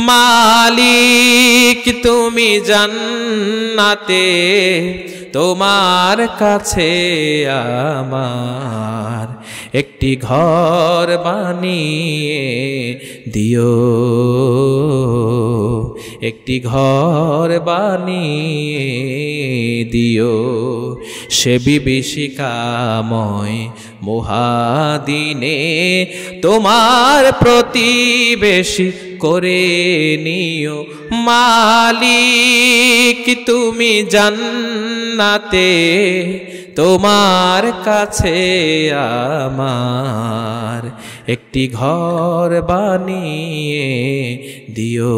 মালিক তুমি জান্নাতে, তোমার কাছে আমার একটি ঘর বানিয়ে দিও, একটি ঘর বানিয়ে দিও। সে বিভীষিকাময় মহাদিনে তোমার প্রতিবেশী করে নিও। মালিক তুমি জান্নাতে, তোমার কাছে আমার একটি ঘর বানিয়ে দিও,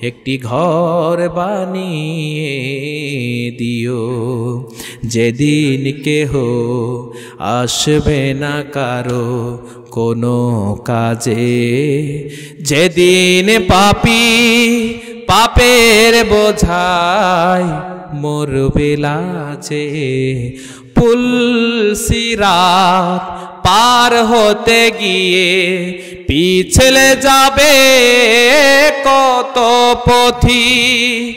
একটি ঘর বানিয়ে দিও। যেদিন কেহ আসবে না কারো কোনো কাজে, যেদিন পাপী পাপের বোঝায় মরবে লাজে, পুলসিরাত পার হতে গিয়ে পিছলে যাবে কত পথিক,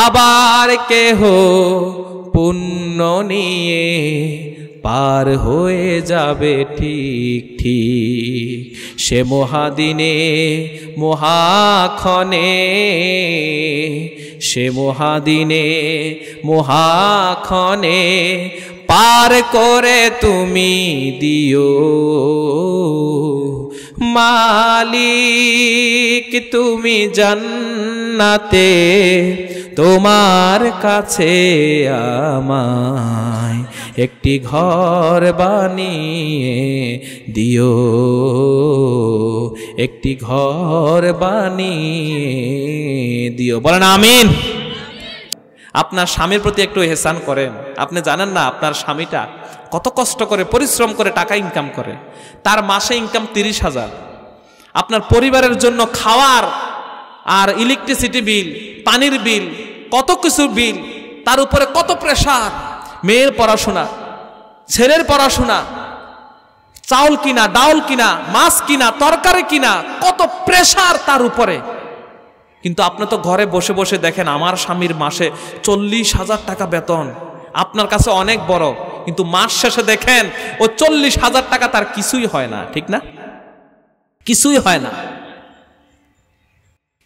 আবার কেহ পুণ্য নিয়ে পার হয়ে যাবে ঠিক ঠিক। সে মহাদিনে মহাক্ষণে, সে মহাদিনে মহাক্ষণে পার করে তুমি দিও। মালিক তুমি জান্নাতে, তোমার কাছে আমায় একটি ঘর বানিয়ে দিও, একটি ঘর বানিয়ে দিও। বলেন আমিন। আপনার স্বামীর প্রতি একটু ইহসান করেন। আপনি জানেন না আপনার স্বামীটা কত কষ্ট করে পরিশ্রম করে টাকা ইনকাম করে, তার মাসে ইনকাম 30,000। আপনার পরিবারের জন্য খাওয়ার আর ইলেকট্রিসিটি বিল, পানির বিল, কত কিছু বিল, তার উপরে কত প্রেশার, মেয়ের পড়াশোনা, ছেলের পড়াশোনা, চাউল কিনা, ডাউল কিনা, মাছ কিনা, তরকারি কিনা, কত প্রেশার তার উপরে। কিন্তু আপনি তো ঘরে বসে বসে দেখেন আমার স্বামীর মাসে 40,000 টাকা বেতন, আপনার কাছে অনেক বড়, কিন্তু মাস শেষে দেখেন ও 40,000 টাকা তার কিছুই হয় না, ঠিক না? কিছুই হয় না।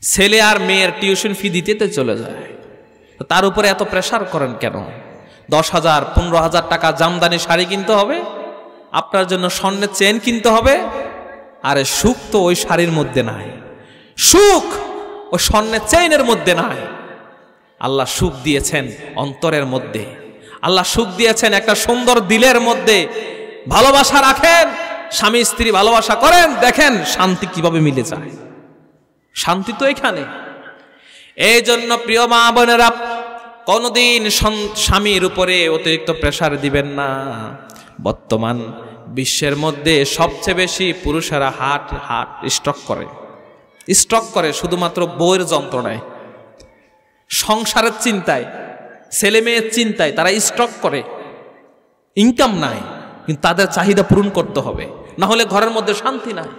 ছেলে আর মেয়ের টিউশন ফি দিতে তো চলে যায়, তার উপরে এত প্রেশার করেন কেন? 10,000 15,000 টাকা জামদানি শাড়ি কিনতে হবে, আপনার জন্য স্বর্ণের চেন কিনতে হবে। আরে সুখ তো ওই শাড়ির মধ্যে নাই, সুখ ওই স্বর্ণের চেইনের মধ্যে নাই। আল্লাহ সুখ দিয়েছেন অন্তরের মধ্যে, আল্লাহ সুখ দিয়েছেন একটা সুন্দর দিলের মধ্যে। ভালোবাসা রাখেন, স্বামী স্ত্রী ভালোবাসা করেন, দেখেন শান্তি কিভাবে মিলে যায়। শান্তি তো এখানে। এই জন্য প্রিয় মা বোনেরা, কোনদিন স্বামীর উপরে অতিরিক্ত প্রেসার দিবেন না। বর্তমান বিশ্বের মধ্যে সবচেয়ে বেশি পুরুষেরা হার্ট স্ট্রোক করে শুধুমাত্র বউয়ের যন্ত্রণায়, সংসারের চিন্তায়, ছেলে মেয়ের চিন্তায় তারা স্ট্রোক করে। ইনকাম নাই, কিন্তু তাদের চাহিদা পূরণ করতে হবে, না হলে ঘরের মধ্যে শান্তি নাই।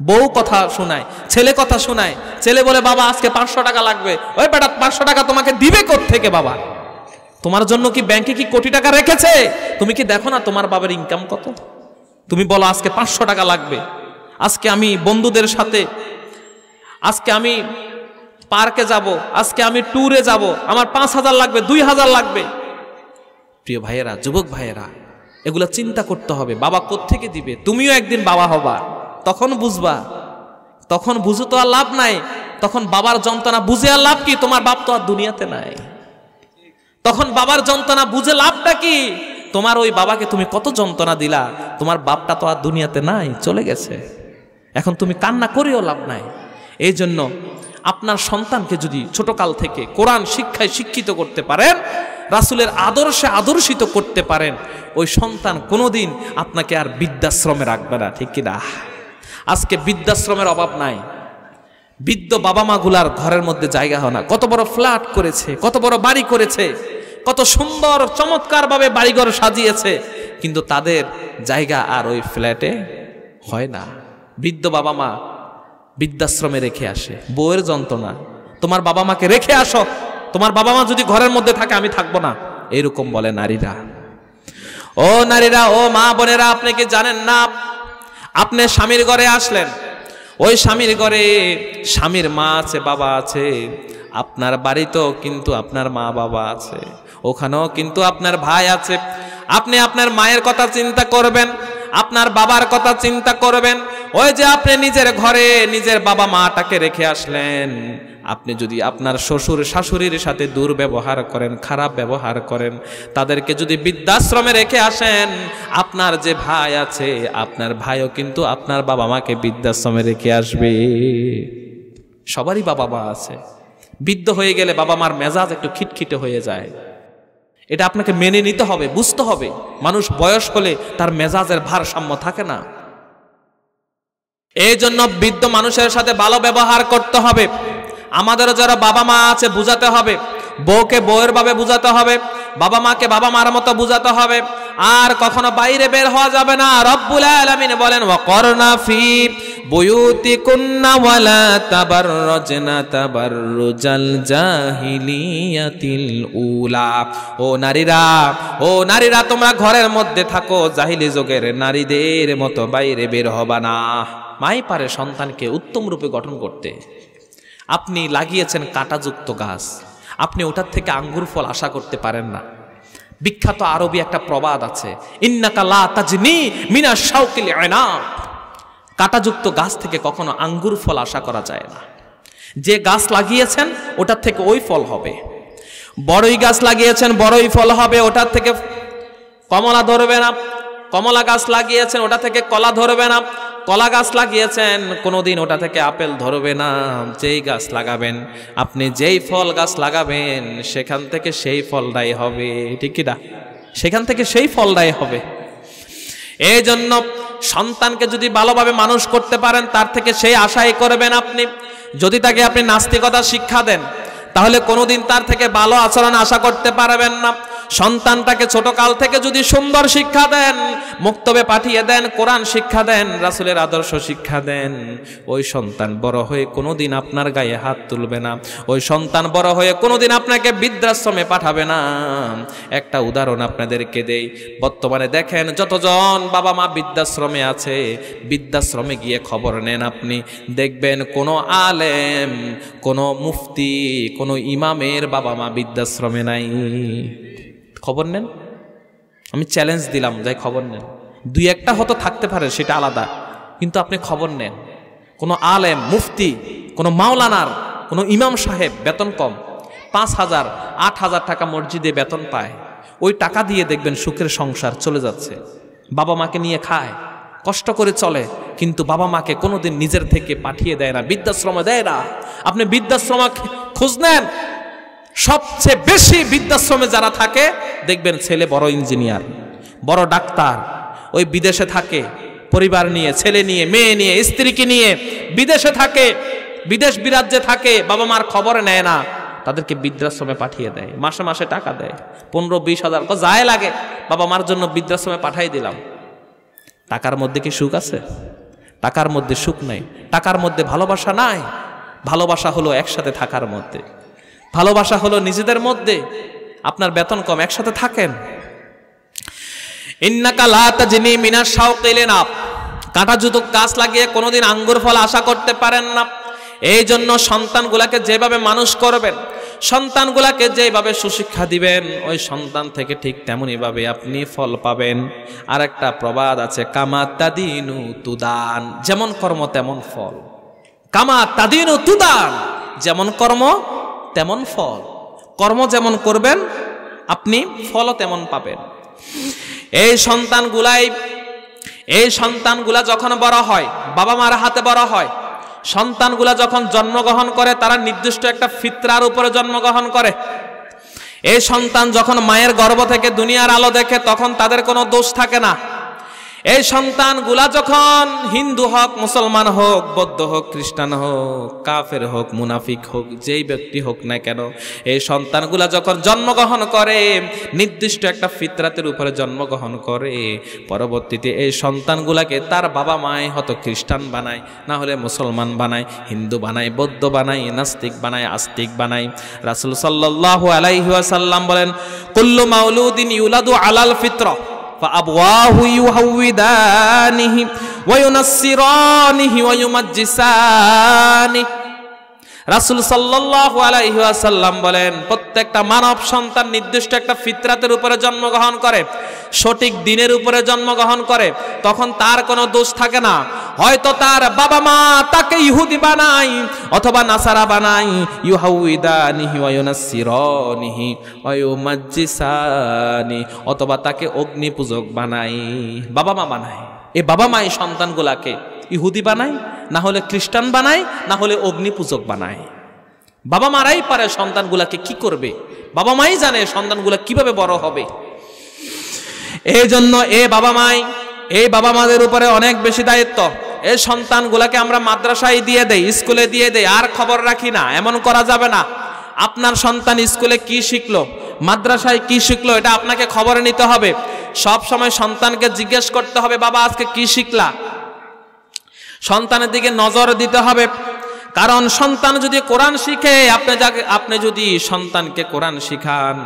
বউ কথা শোনায়, ছেলে কথা শোনায়, ছেলে বলে বাবা আজকে 500 টাকা লাগবে। ওই বেটা 500 টাকা তোমাকে দিবে কোত্থেকে বাবা? তোমার জন্য কি ব্যাংকে কি কোটি টাকা রেখেছে? তুমি কি দেখো না তোমার বাবার ইনকাম কত? তুমি বলো আজকে 500 টাকা লাগবে, আজকে আমি বন্ধুদের সাথে, আজকে আমি পার্কে যাব, আজকে আমি ট্যুরে যাব, আমার 5,000 লাগবে, 2,000 লাগবে। প্রিয় ভাইয়েরা, যুবক ভাইয়েরা, এগুলো চিন্তা করতে হবে। বাবা কোত্থেকে দিবে? তুমিও একদিন বাবা হবা, তখন বুঝবা। তখন বুঝো তো আর লাভ নাই, তখন বাবার যন্ত্রণা বুঝে আর লাভ কি? তোমার বাপ তো আর দুনিয়াতে নাই। তখন বাবার যন্ত্রণা বুঝে লাভটা কি? তোমার ওই বাবাকে তুমি কত যন্ত্রণা দিলা, তোমার বাপটা তো আর দুনিয়াতে নাই, চলে গেছে। এখন তুমি কান্না করেও লাভ নাই। এই জন্য আপনার সন্তানকে যদি ছোটকাল থেকে কোরআন শিক্ষায় শিক্ষিত করতে পারেন, রাসূলের আদর্শে আদর্শিত করতে পারেন, ওই সন্তান কোনোদিন আপনাকে আর বৃদ্ধাশ্রমে রাখবে না, ঠিক কিনা? আজকে বৃদ্ধাশ্রমের অভাব নাই। বৃদ্ধ বাবা মা গুলার ঘরের মধ্যে জায়গা হয় না। কত বড় ফ্ল্যাট করেছে, কত বড় বাড়ি করেছে, কত সুন্দর চমৎকার ভাবে বাড়িঘর সাজিয়েছে, কিন্তু তাদের জায়গা আর ওই ফ্ল্যাটে হয় না। বৃদ্ধ বাবা মা বৃদ্ধাশ্রমে রেখে আসে, বউয়ের যন্ত্রণা। তোমার বাবা মাকে রেখে আসো, তোমার বাবা মা যদি ঘরের মধ্যে থাকে আমি থাকবো না, এরকম বলে নারীরা। ও নারীরা, ও মা বোনেরা, আপনি কি জানেন না, আপনি স্বামীর ঘরে আসলেন, ওই স্বামীর ঘরে স্বামীর মা আছে, বাবা আছে, আপনার বাড়িতেও কিন্তু আপনার মা বাবা আছে, ওখানেও কিন্তু আপনার ভাই আছে। আপনি আপনার মায়ের কথা চিন্তা করবেন, আপনার বাবার কথা চিন্তা করবেন। ওই যে আপনি নিজের ঘরে নিজের বাবা মাটাকে রেখে আসলেন, আপনি যদি আপনার শ্বশুর শাশুড়ির সাথে দুর্ব্যবহার করেন, খারাপ ব্যবহার করেন, তাদেরকে যদি বৃদ্ধাশ্রমে রেখে আসেন, আপনার যে ভাই আছে, আপনার ভাইও কিন্তু আপনার বাবা মাকে বৃদ্ধাশ্রমে রেখে আসবে। সবারই বাবা মা আছে। বৃদ্ধ হয়ে গেলে বাবা মার মেজাজ একটু খিটখিটে হয়ে যায়, এটা আপনাকে মেনে নিতে হবে, বুঝতে হবে। মানুষ বয়স হলে তার মেজাজের ভারসাম্য থাকে না। এই জন্য বৃদ্ধ মানুষের সাথে ভালো ব্যবহার করতে হবে। আমাদেরও যারা বাবা মা আছে বুঝাতে হবে, বউকে বউয়ের ভাবে বুঝাতে হবে, বাবা মাকে বাবা মার মতো বুঝাতে হবে। আর কখনো বাইরে বের হওয়া যাবে না। রব্বুল আলামিন বলেন, ওয়াকরনা ফি বুয়ুতিকুন্না ওয়ালা তাবাররাজনা তাবাররুজাল জাহিলিয়াতিল উলা। ও নারীরা, তোমরা ঘরের মধ্যে থাকো, জাহিলি যুগের নারীদের মতো বাইরে বের হবা না। মাই পারে সন্তানকে উত্তম রূপে গঠন করতে। আপনি লাগিয়েছেন কাঁটাযুক্ত গাছ, আপনি ওটার থেকে আঙ্গুর ফল আশা করতে পারেন না। বিখ্যাত আরবি একটা প্রবাদ আছে, ইন্নাকা লা তাজনি মিনাশ শাওকিল ইনাব। কাঁটাযুক্ত গাছ থেকে কখনো আঙ্গুর ফল আশা করা যায় না। যে গাছ লাগিয়েছেন ওটার থেকে ওই ফল হবে। বড়ই গাছ লাগিয়েছেন, বড়ই ফল হবে, ওটার থেকে কমলা ধরবে না। কমলা গাছ লাগিয়েছেন, ওটা থেকে কলা ধরবে না। কলা গাছ লাগিয়েছেন, কোনোদিন ওটা থেকে আপেল ধরবে না। যেই গাছ লাগাবেন আপনি, যেই ফল গাছ লাগাবেন সেখান থেকে সেই ফলটাই হবে, ঠিক কি না? সেখান থেকে সেই ফলটাই হবে। এই জন্য সন্তানকে যদি ভালোভাবে মানুষ করতে পারেন, তার থেকে সেই আশাই করবেন আপনি। যদি তাকে আপনি নাস্তিকতা শিক্ষা দেন, তাহলে কোনোদিন তার থেকে ভালো আচরণ আশা করতে পারবেন না। সন্তানটাকে ছোটকাল থেকে যদি সুন্দর শিক্ষা দেন, মুক্তবে পাঠিয়ে দেন, কোরআন শিক্ষা দেন, রাসূলের আদর্শ শিক্ষা দেন, ওই সন্তান বড় হয়ে কোনোদিন আপনার গায়ে হাত তুলবে না। ওই সন্তান বড় হয়ে কোনোদিন আপনাকে বৃদ্ধাশ্রমে পাঠাবে না। একটা উদাহরণ আপনাদেরকে দেই। বর্তমানে দেখেন যতজন বাবা মা বৃদ্ধাশ্রমে আছে, বৃদ্ধাশ্রমে গিয়ে খবর নেন আপনি, দেখবেন কোনো আলেম, কোনো মুফতি, কোনো ইমামের বাবা মা বৃদ্ধাশ্রমে নাই। খবর নেন, আমি চ্যালেঞ্জ দিলাম, যাই খবর নেন। দুই একটা হয়তো থাকতে পারে, সেটা আলাদা, কিন্তু আপনি খবর নেন। কোনো আলেম, মুফতি, কোনো মাওলানার, কোনো ইমাম সাহেব বেতন কম, 5,000 8,000 টাকা মসজিদে বেতন পায়। ওই টাকা দিয়ে দেখবেন সুখের সংসার চলে যাচ্ছে, বাবা মাকে নিয়ে খায়, কষ্ট করে চলে, কিন্তু বাবা মাকে কোনোদিন নিজের থেকে পাঠিয়ে দেয় না, বৃদ্ধাশ্রমে দেয় না। আপনি বৃদ্ধাশ্রম খোঁজ নেন, সবচেয়ে বেশি বৃদ্ধাশ্রমে যারা থাকে দেখবেন ছেলে বড় ইঞ্জিনিয়ার, বড় ডাক্তার, ওই বিদেশে থাকে, পরিবার নিয়ে, ছেলে নিয়ে, মেয়ে নিয়ে, স্ত্রীকে নিয়ে বিদেশে থাকে, বিদেশ বিরাজ্যে থাকে, বাবা মার খবর নেয় না, তাদেরকে বৃদ্ধাশ্রমে পাঠিয়ে দেয়, মাসে মাসে টাকা দেয়, 15-20 হাজার যায় লাগে, বাবা মার জন্য বৃদ্ধাশ্রমে পাঠাই দিলাম। টাকার মধ্যে কি সুখ আছে? টাকার মধ্যে সুখ নাই, টাকার মধ্যে ভালোবাসা নাই। ভালোবাসা হলো একসাথে থাকার মধ্যে, ভালোবাসা হলো নিজেদের মধ্যে। আপনার বেতন কম, একসাথে থাকেন। ইন্নাকা লা তাজনি মিনাশ শাওকিল ইনাব। কাঁটাযুক্ত গাছ লাগিয়ে কোনোদিন আঙ্গুর ফল আশা করতে পারেন না। এই জন্য সন্তানগুলাকে যেভাবে মানুষ করবেন, সন্তানগুলাকে যেভাবে সুশিক্ষা দিবেন, ওই সন্তান থেকে ঠিক তেমনই ভাবে আপনি ফল পাবেন। আর একটা প্রবাদ আছে, কামা তাদিনু তুদান, যেমন কর্ম তেমন ফল। কামা তাদিনু তুদান, যেমন কর্ম তেমন ফল। কর্ম যেমন করবেন আপনি ফলও তেমন পাবেন। এই সন্তানগুলা যখন বড় হয়, বাবা মার হাতে বড় হয়, সন্তানগুলা যখন জন্মগ্রহণ করে, তারা নির্দিষ্ট একটা ফিতরার উপরে জন্মগ্রহণ করে। এই সন্তান যখন মায়ের গর্ভ থেকে দুনিয়ার আলো দেখে, তখন তাদের কোনো দোষ থাকে না। এই সন্তানগুলা যখন হিন্দু হোক, মুসলমান হোক, বৌদ্ধ হোক, খ্রিস্টান হোক, কাফের হোক, মুনাফিক হোক, যেই ব্যক্তি হোক না কেন, এই সন্তানগুলা যখন জন্মগ্রহণ করে, নির্দিষ্ট একটা ফিতরাতের উপরে জন্মগ্রহণ করে, পরবর্তীতে এই সন্তানগুলাকে তার বাবা মায় হয়তো খ্রিস্টান বানায়, না হলে মুসলমান বানায়, হিন্দু বানায়, বৌদ্ধ বানায়, নাস্তিক বানায়, আস্তিক বানায়। রাসূল সাল্লাল্লাহু আলাইহি ওয়াসাল্লাম বলেন, কুল্লু মাউলুদিন ইউলাদু আলাল ফিতরা فأبواه يهودانه وينصرانه ويمجسانه। রাসূল সাল্লাল্লাহু আলাইহি ওয়াসাল্লাম বলেন, প্রত্যেকটা মানব সন্তান নির্দিষ্ট একটা ফিতরাতের উপরে জন্মগ্রহণ করে, সঠিক দিনের উপরে জন্মগ্রহণ করে, তখন তার কোনো দোষ থাকে না। হয়তো তার বাবা মা তাকে ইহুদি বানায় অথবা নাসারা বানায়, ইউহাউইদানিহি ওয়া ইউনাসসিরানিহি ওয়া ইউমাজ্জিসানি, অথবা তাকে অগ্নি পূজক বানায়, বাবা মা বানায়। এই বাবা মা এই সন্তানগুলাকে ইহুদি বানায়, না হলে খ্রিস্টান বানায়, না হলে অগ্নি পূজক বানায়। বাবা মারাই পারে সন্তানগুলাকে কি করবে, বাবা মাই জানে সন্তানগুলা কিভাবে বড় হবে। এই জন্য এই বাবা মাদের উপরে অনেক বেশি দায়িত্ব। এই সন্তানগুলাকে আমরা মাদ্রাসায় দিয়ে দেই, স্কুলে দিয়ে দেই, আর খবর রাখি না, এমন করা যাবে না। আপনার সন্তান স্কুলে কি শিখলো, মাদ্রাসায় কি শিখলো, এটা আপনাকে খবর নিতে হবে। সব সময় সন্তানকে জিজ্ঞেস করতে হবে, বাবা আজকে কি শিখলা। সন্তানের দিকে নজর দিতে হবে, কারণ সন্তান যদি কোরআন শিখে, আপনি যদি সন্তানকে কোরআন শিখান,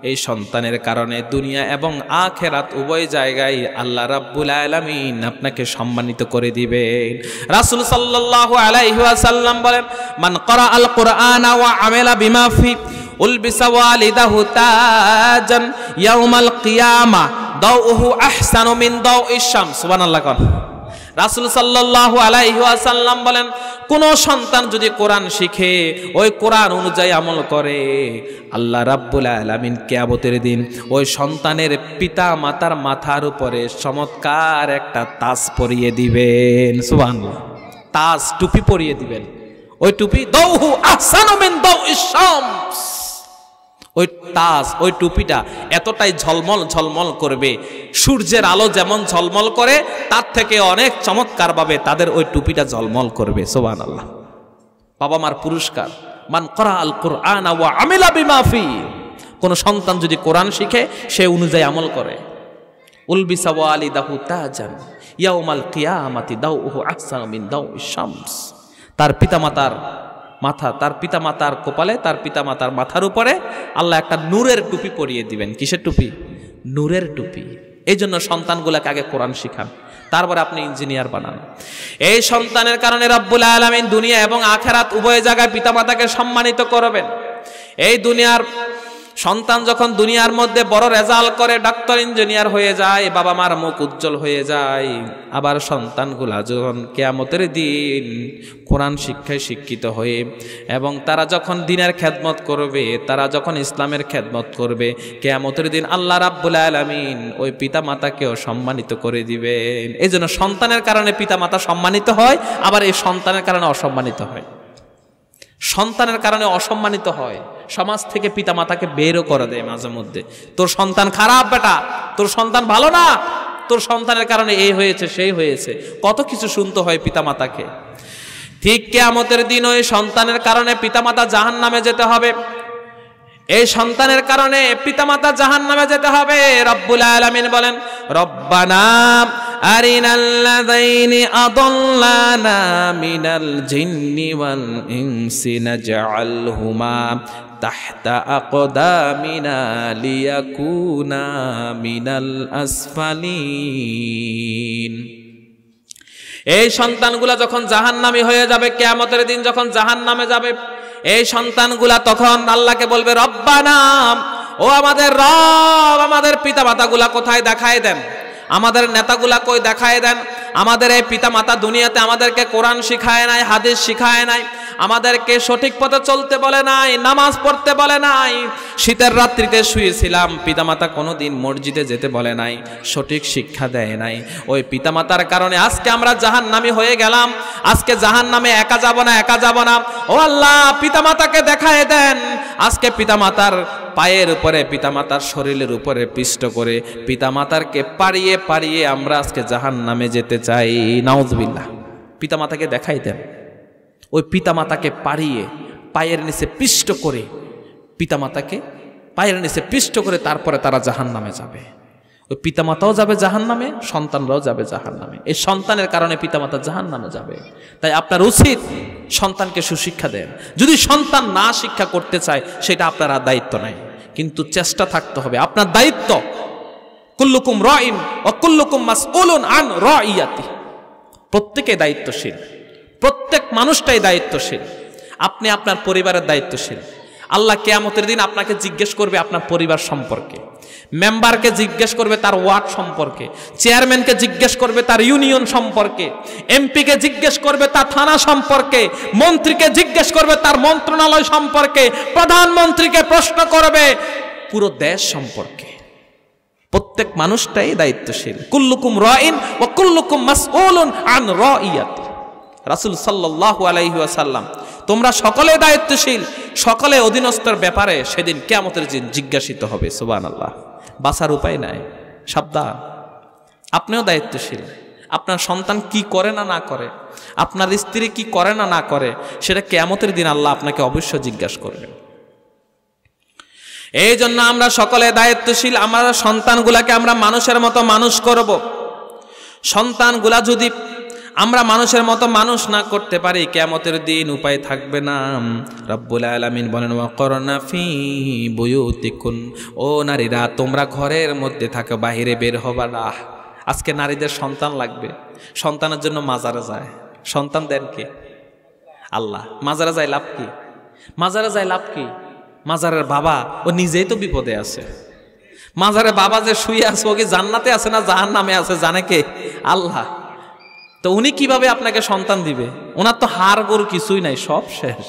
এই সন্তানের কারণে দুনিয়া এবং আখিরাত উভয় জায়গায় আল্লাহ রাব্বুল আলামিন আপনাকে সম্মানিত করে দিবেন। রাসূল সাল্লাল্লাহু আলাইহি ওয়াসাল্লাম বলেন, মান ক্বারা আল কুরআনা ওয়া আমিলা বিমা ফি উলবিসা ওয়ালিদাহু তাজান ইয়াউমাল কিয়ামা দাউহু আহসানু মিন দাউইশ শামস। সুবহানাল্লাহ। রাসূল সাল্লাল্লাহু আলাইহি ওয়াসাল্লাম বলেন, কোন সন্তান যদি কোরআন শিখে, ওই কোরআন অনুযায়ী আমল করে, আল্লাহ রাব্বুল আলামিন কিয়ামতের দিন ওই সন্তানের পিতা মাতার মাথার উপরে চমৎকার একটা তাজ পরিয়ে দিবেন। সুবহানাল্লাহ। তাজ, টুপি পরিয়ে দিবেন। ওই টুপি দাউহু আহসানু মিন দাউইশ শামস। ওই তাজ, ওই টুপিটা এতটাই ঝলমল ঝলমল করবে, সূর্যের আলো যেমন ঝলমল করে তার থেকে অনেক চমৎকার ভাবে তাদের ওই টুপিটা ঝলমল করবে। সুবহানাল্লাহ। বাবা মার পুরস্কার, মান ক্বারা আল কুরআনা ওয়া আমিলা বিমা ফি। কোন সন্তান যদি কোরআন শিখে, সে অনুযায়ী আমল করে, উলবিসা ওয়ালিদাহু তাজান ইয়াউমাল কিয়ামাতি দাউহু আহসানু মিন দাউইশ শামস। তার পিতামাতার মাথা, তার পিতামাতার কপালে, তার পিতামাতার মাথার উপরে আল্লাহ একটা নূরের টুপি পরিয়ে দিবেন। কিসের টুপি? নূরের টুপি। এই জন্য সন্তানগুলোকে আগে কোরআন শিখান, তারপরে আপনি ইঞ্জিনিয়ার বানান। এই সন্তানের কারণে রব্বুল আলামিন দুনিয়া এবং আখিরাত উভয় জায়গায় পিতামাতাকে সম্মানিত করবেন। এই দুনিয়ার সন্তান যখন দুনিয়ার মধ্যে বড় রেজাল্ট করে, ডাক্তার ইঞ্জিনিয়ার হয়ে যায়, বাবা মার মুখ উজ্জ্বল হয়ে যায়। আবার সন্তানগুলা যখন কিয়ামতের দিন কোরআন শিক্ষায় শিক্ষিত হয়ে এবং তারা যখন দ্বীনের খেদমত করবে, তারা যখন ইসলামের খেদমত করবে, কিয়ামতের দিন আল্লাহ রাব্বুল আলামিন ওই পিতামাতাকেও সম্মানিত করে দিবেন। এই জন্য সন্তানের কারণে পিতামাতা সম্মানিত হয়, আবার এই সন্তানের কারণে অসম্মানিত হয়। সন্তানের কারণে অসম্মানিত হয়, সমাজ থেকে পিতামাতাকে বেরও করে দেয় মাঝে মধ্যে। তোর সন্তান খারাপ বেটা, তোর সন্তান ভালো না, তোর সন্তানের কারণে এই হয়েছে সেই হয়েছে, কত কিছু শুনতে হয় পিতামাতাকে। ঠিক কিয়ামতের দিন ওই সন্তানের কারণে পিতামাতা জাহান্নামে যেতে হবে। এই সন্তানের কারণে পিতামাতা জাহান্নামে যেতে হবে। রব্বুল আলামিন বলেন, রব্বানা আরিনাল্লাযাইনি আদাল্লানা মিনাল জিন্নি ওয়াল ইনসি নাজআলহুমা তাহতা আকদামিনা লিয়াকুনা মিনাল আসফালিন। এই সন্তানগুলা যখন জাহান্নামী হয়ে যাবে, কিয়ামতের দিন যখন জাহান্নামে যাবে, এই সন্তানগুলা তখন আল্লাহকে বলবে, রব্বানা, ও আমাদের রব, আমাদের পিতামাতাগুলা কোথায়, দেখায় দেন। আমাদের নেতাগুলা কই, দেখায় দেন। আমাদের এই পিতামাতা দুনিয়াতে আমাদেরকে কোরআন শিখায় নাই, হাদিস শিখায় নাই, আমাদেরকে সঠিক পথে চলতে বলে নাই, নামাজ পড়তে বলে নাই। শীতের রাত্রিতে শুয়েছিলাম, পিতামাতা কোনোদিন মসজিদে যেতে বলে নাই, সঠিক শিক্ষা দেয় নাই। ওই পিতামাতার কারণে আজকে আমরা জাহান্নামী হয়ে গেলাম। আজকে জাহান্নামে একা যাব না, একা যাব না। ও আল্লাহ, পিতামাতাকে দেখায় দেন। আজকে পিতামাতার পায়ের উপরে, পিতামাতার শরীরের উপরে পিষ্ট করে পিতামাতারকে পাড়িয়ে পাড়িয়ে আমরা আজকে জাহান্নামে যেতে চাই। নাউযুবিল্লাহ। পিতামাতাকে দেখাইতেন, ওই পিতামাতাকে পাড়িয়ে পায়ের নিচে পিষ্ট করে, পিতামাতাকে পায়ের নিচে পিষ্ট করে তারপরে তারা জাহান্নামে যাবে। ওই পিতামাতাও যাবে জাহান্নামে, সন্তানরাও যাবে জাহান্নামে। এই সন্তানের কারণে পিতামাতা জাহান্নামে যাবে। তাই আপনার উচিত সন্তানকে সুশিক্ষা দেন। যদি সন্তান না শিক্ষা করতে চায় সেটা আপনার আর দায়িত্ব নাই, কিন্তু চেষ্টা থাকতে হবে। আপনার দায়িত্ব, কুল্লুকুম রাইন ওয়া কুল্লুকুম মাসউলুন আন রাইয়াতি। প্রত্যেকে দায়িত্বশীল, প্রত্যেক মানুষটাই দায়িত্বশীল। আপনি আপনার পরিবারের দায়িত্বশীল। আল্লাহ কিয়ামতের দিন আপনাকে জিজ্ঞেস করবে আপনার পরিবার সম্পর্কে, মেম্বারকে জিজ্ঞেস করবে তার ওয়ার্ড সম্পর্কে, চেয়ারম্যানকে জিজ্ঞেস করবে তার ইউনিয়ন সম্পর্কে, এমপিকে জিজ্ঞেস করবে তার থানা সম্পর্কে, মন্ত্রীকে জিজ্ঞেস করবে তার মন্ত্রণালয় সম্পর্কে, প্রধানমন্ত্রীকে প্রশ্ন করবে পুরো দেশ সম্পর্কে। প্রত্যেক মানুষটাই দায়িত্বশীল। কুল্লুকুম রাইন ওয়া কুল্লুকুম মাসউলুন আন রাইয়াতি। রাসূল সাল্লাল্লাহু আলাইহি ওয়াসাল্লাম, তোমরা সকলে দায়িত্বশীল, সকলে অধীনস্থর ব্যাপারে সেদিন কিয়ামতের দিন জিজ্ঞাসিত হবে। সুবহানাল্লাহ। বাঁচার উপায় নাই, সাবধান। আপনিও দায়িত্বশীল। আপনার সন্তান কি করে না না করে, আপনার স্ত্রী কি করে না না করে, সেটা কিয়ামতের দিন আল্লাহ আপনাকে অবশ্যই জিজ্ঞাসা করবেন। এই জন্য আমরা সকলে দায়িত্বশীল। আমরা সন্তানগুলাকে আমরা মানুষের মতো মানুষ করব। সন্তানগুলা যদি আমরা মানুষের মতো মানুষ না করতে পারি, কিয়ামতের দিন উপায় থাকবে না। রব্বুল আলামিন বলেন, ওয়াকরনা ফি বুয়ুতিকুন, ও নারীরা তোমরা ঘরের মধ্যে থাকো, বাহিরে বের হবা না। আজকে নারীদের সন্তান লাগবে, সন্তানের জন্য মাজারে যায়। সন্তান দেন কে? আল্লাহ। মাজারে যায় লাভ কি? মাজারে যায় লাভ কি? মাজারের বাবা ও নিজেই তো বিপদে আছে। মাজারে বাবা যে শুয়ে আছে, ও কি জান্নাতে আছে না জাহান্নামে আছে জানে কে? আল্লাহ। তো উনি কিভাবে আপনাকে সন্তান দিবে? ওনার তো হাড় গরু কিছুই নাই, সব শেষ।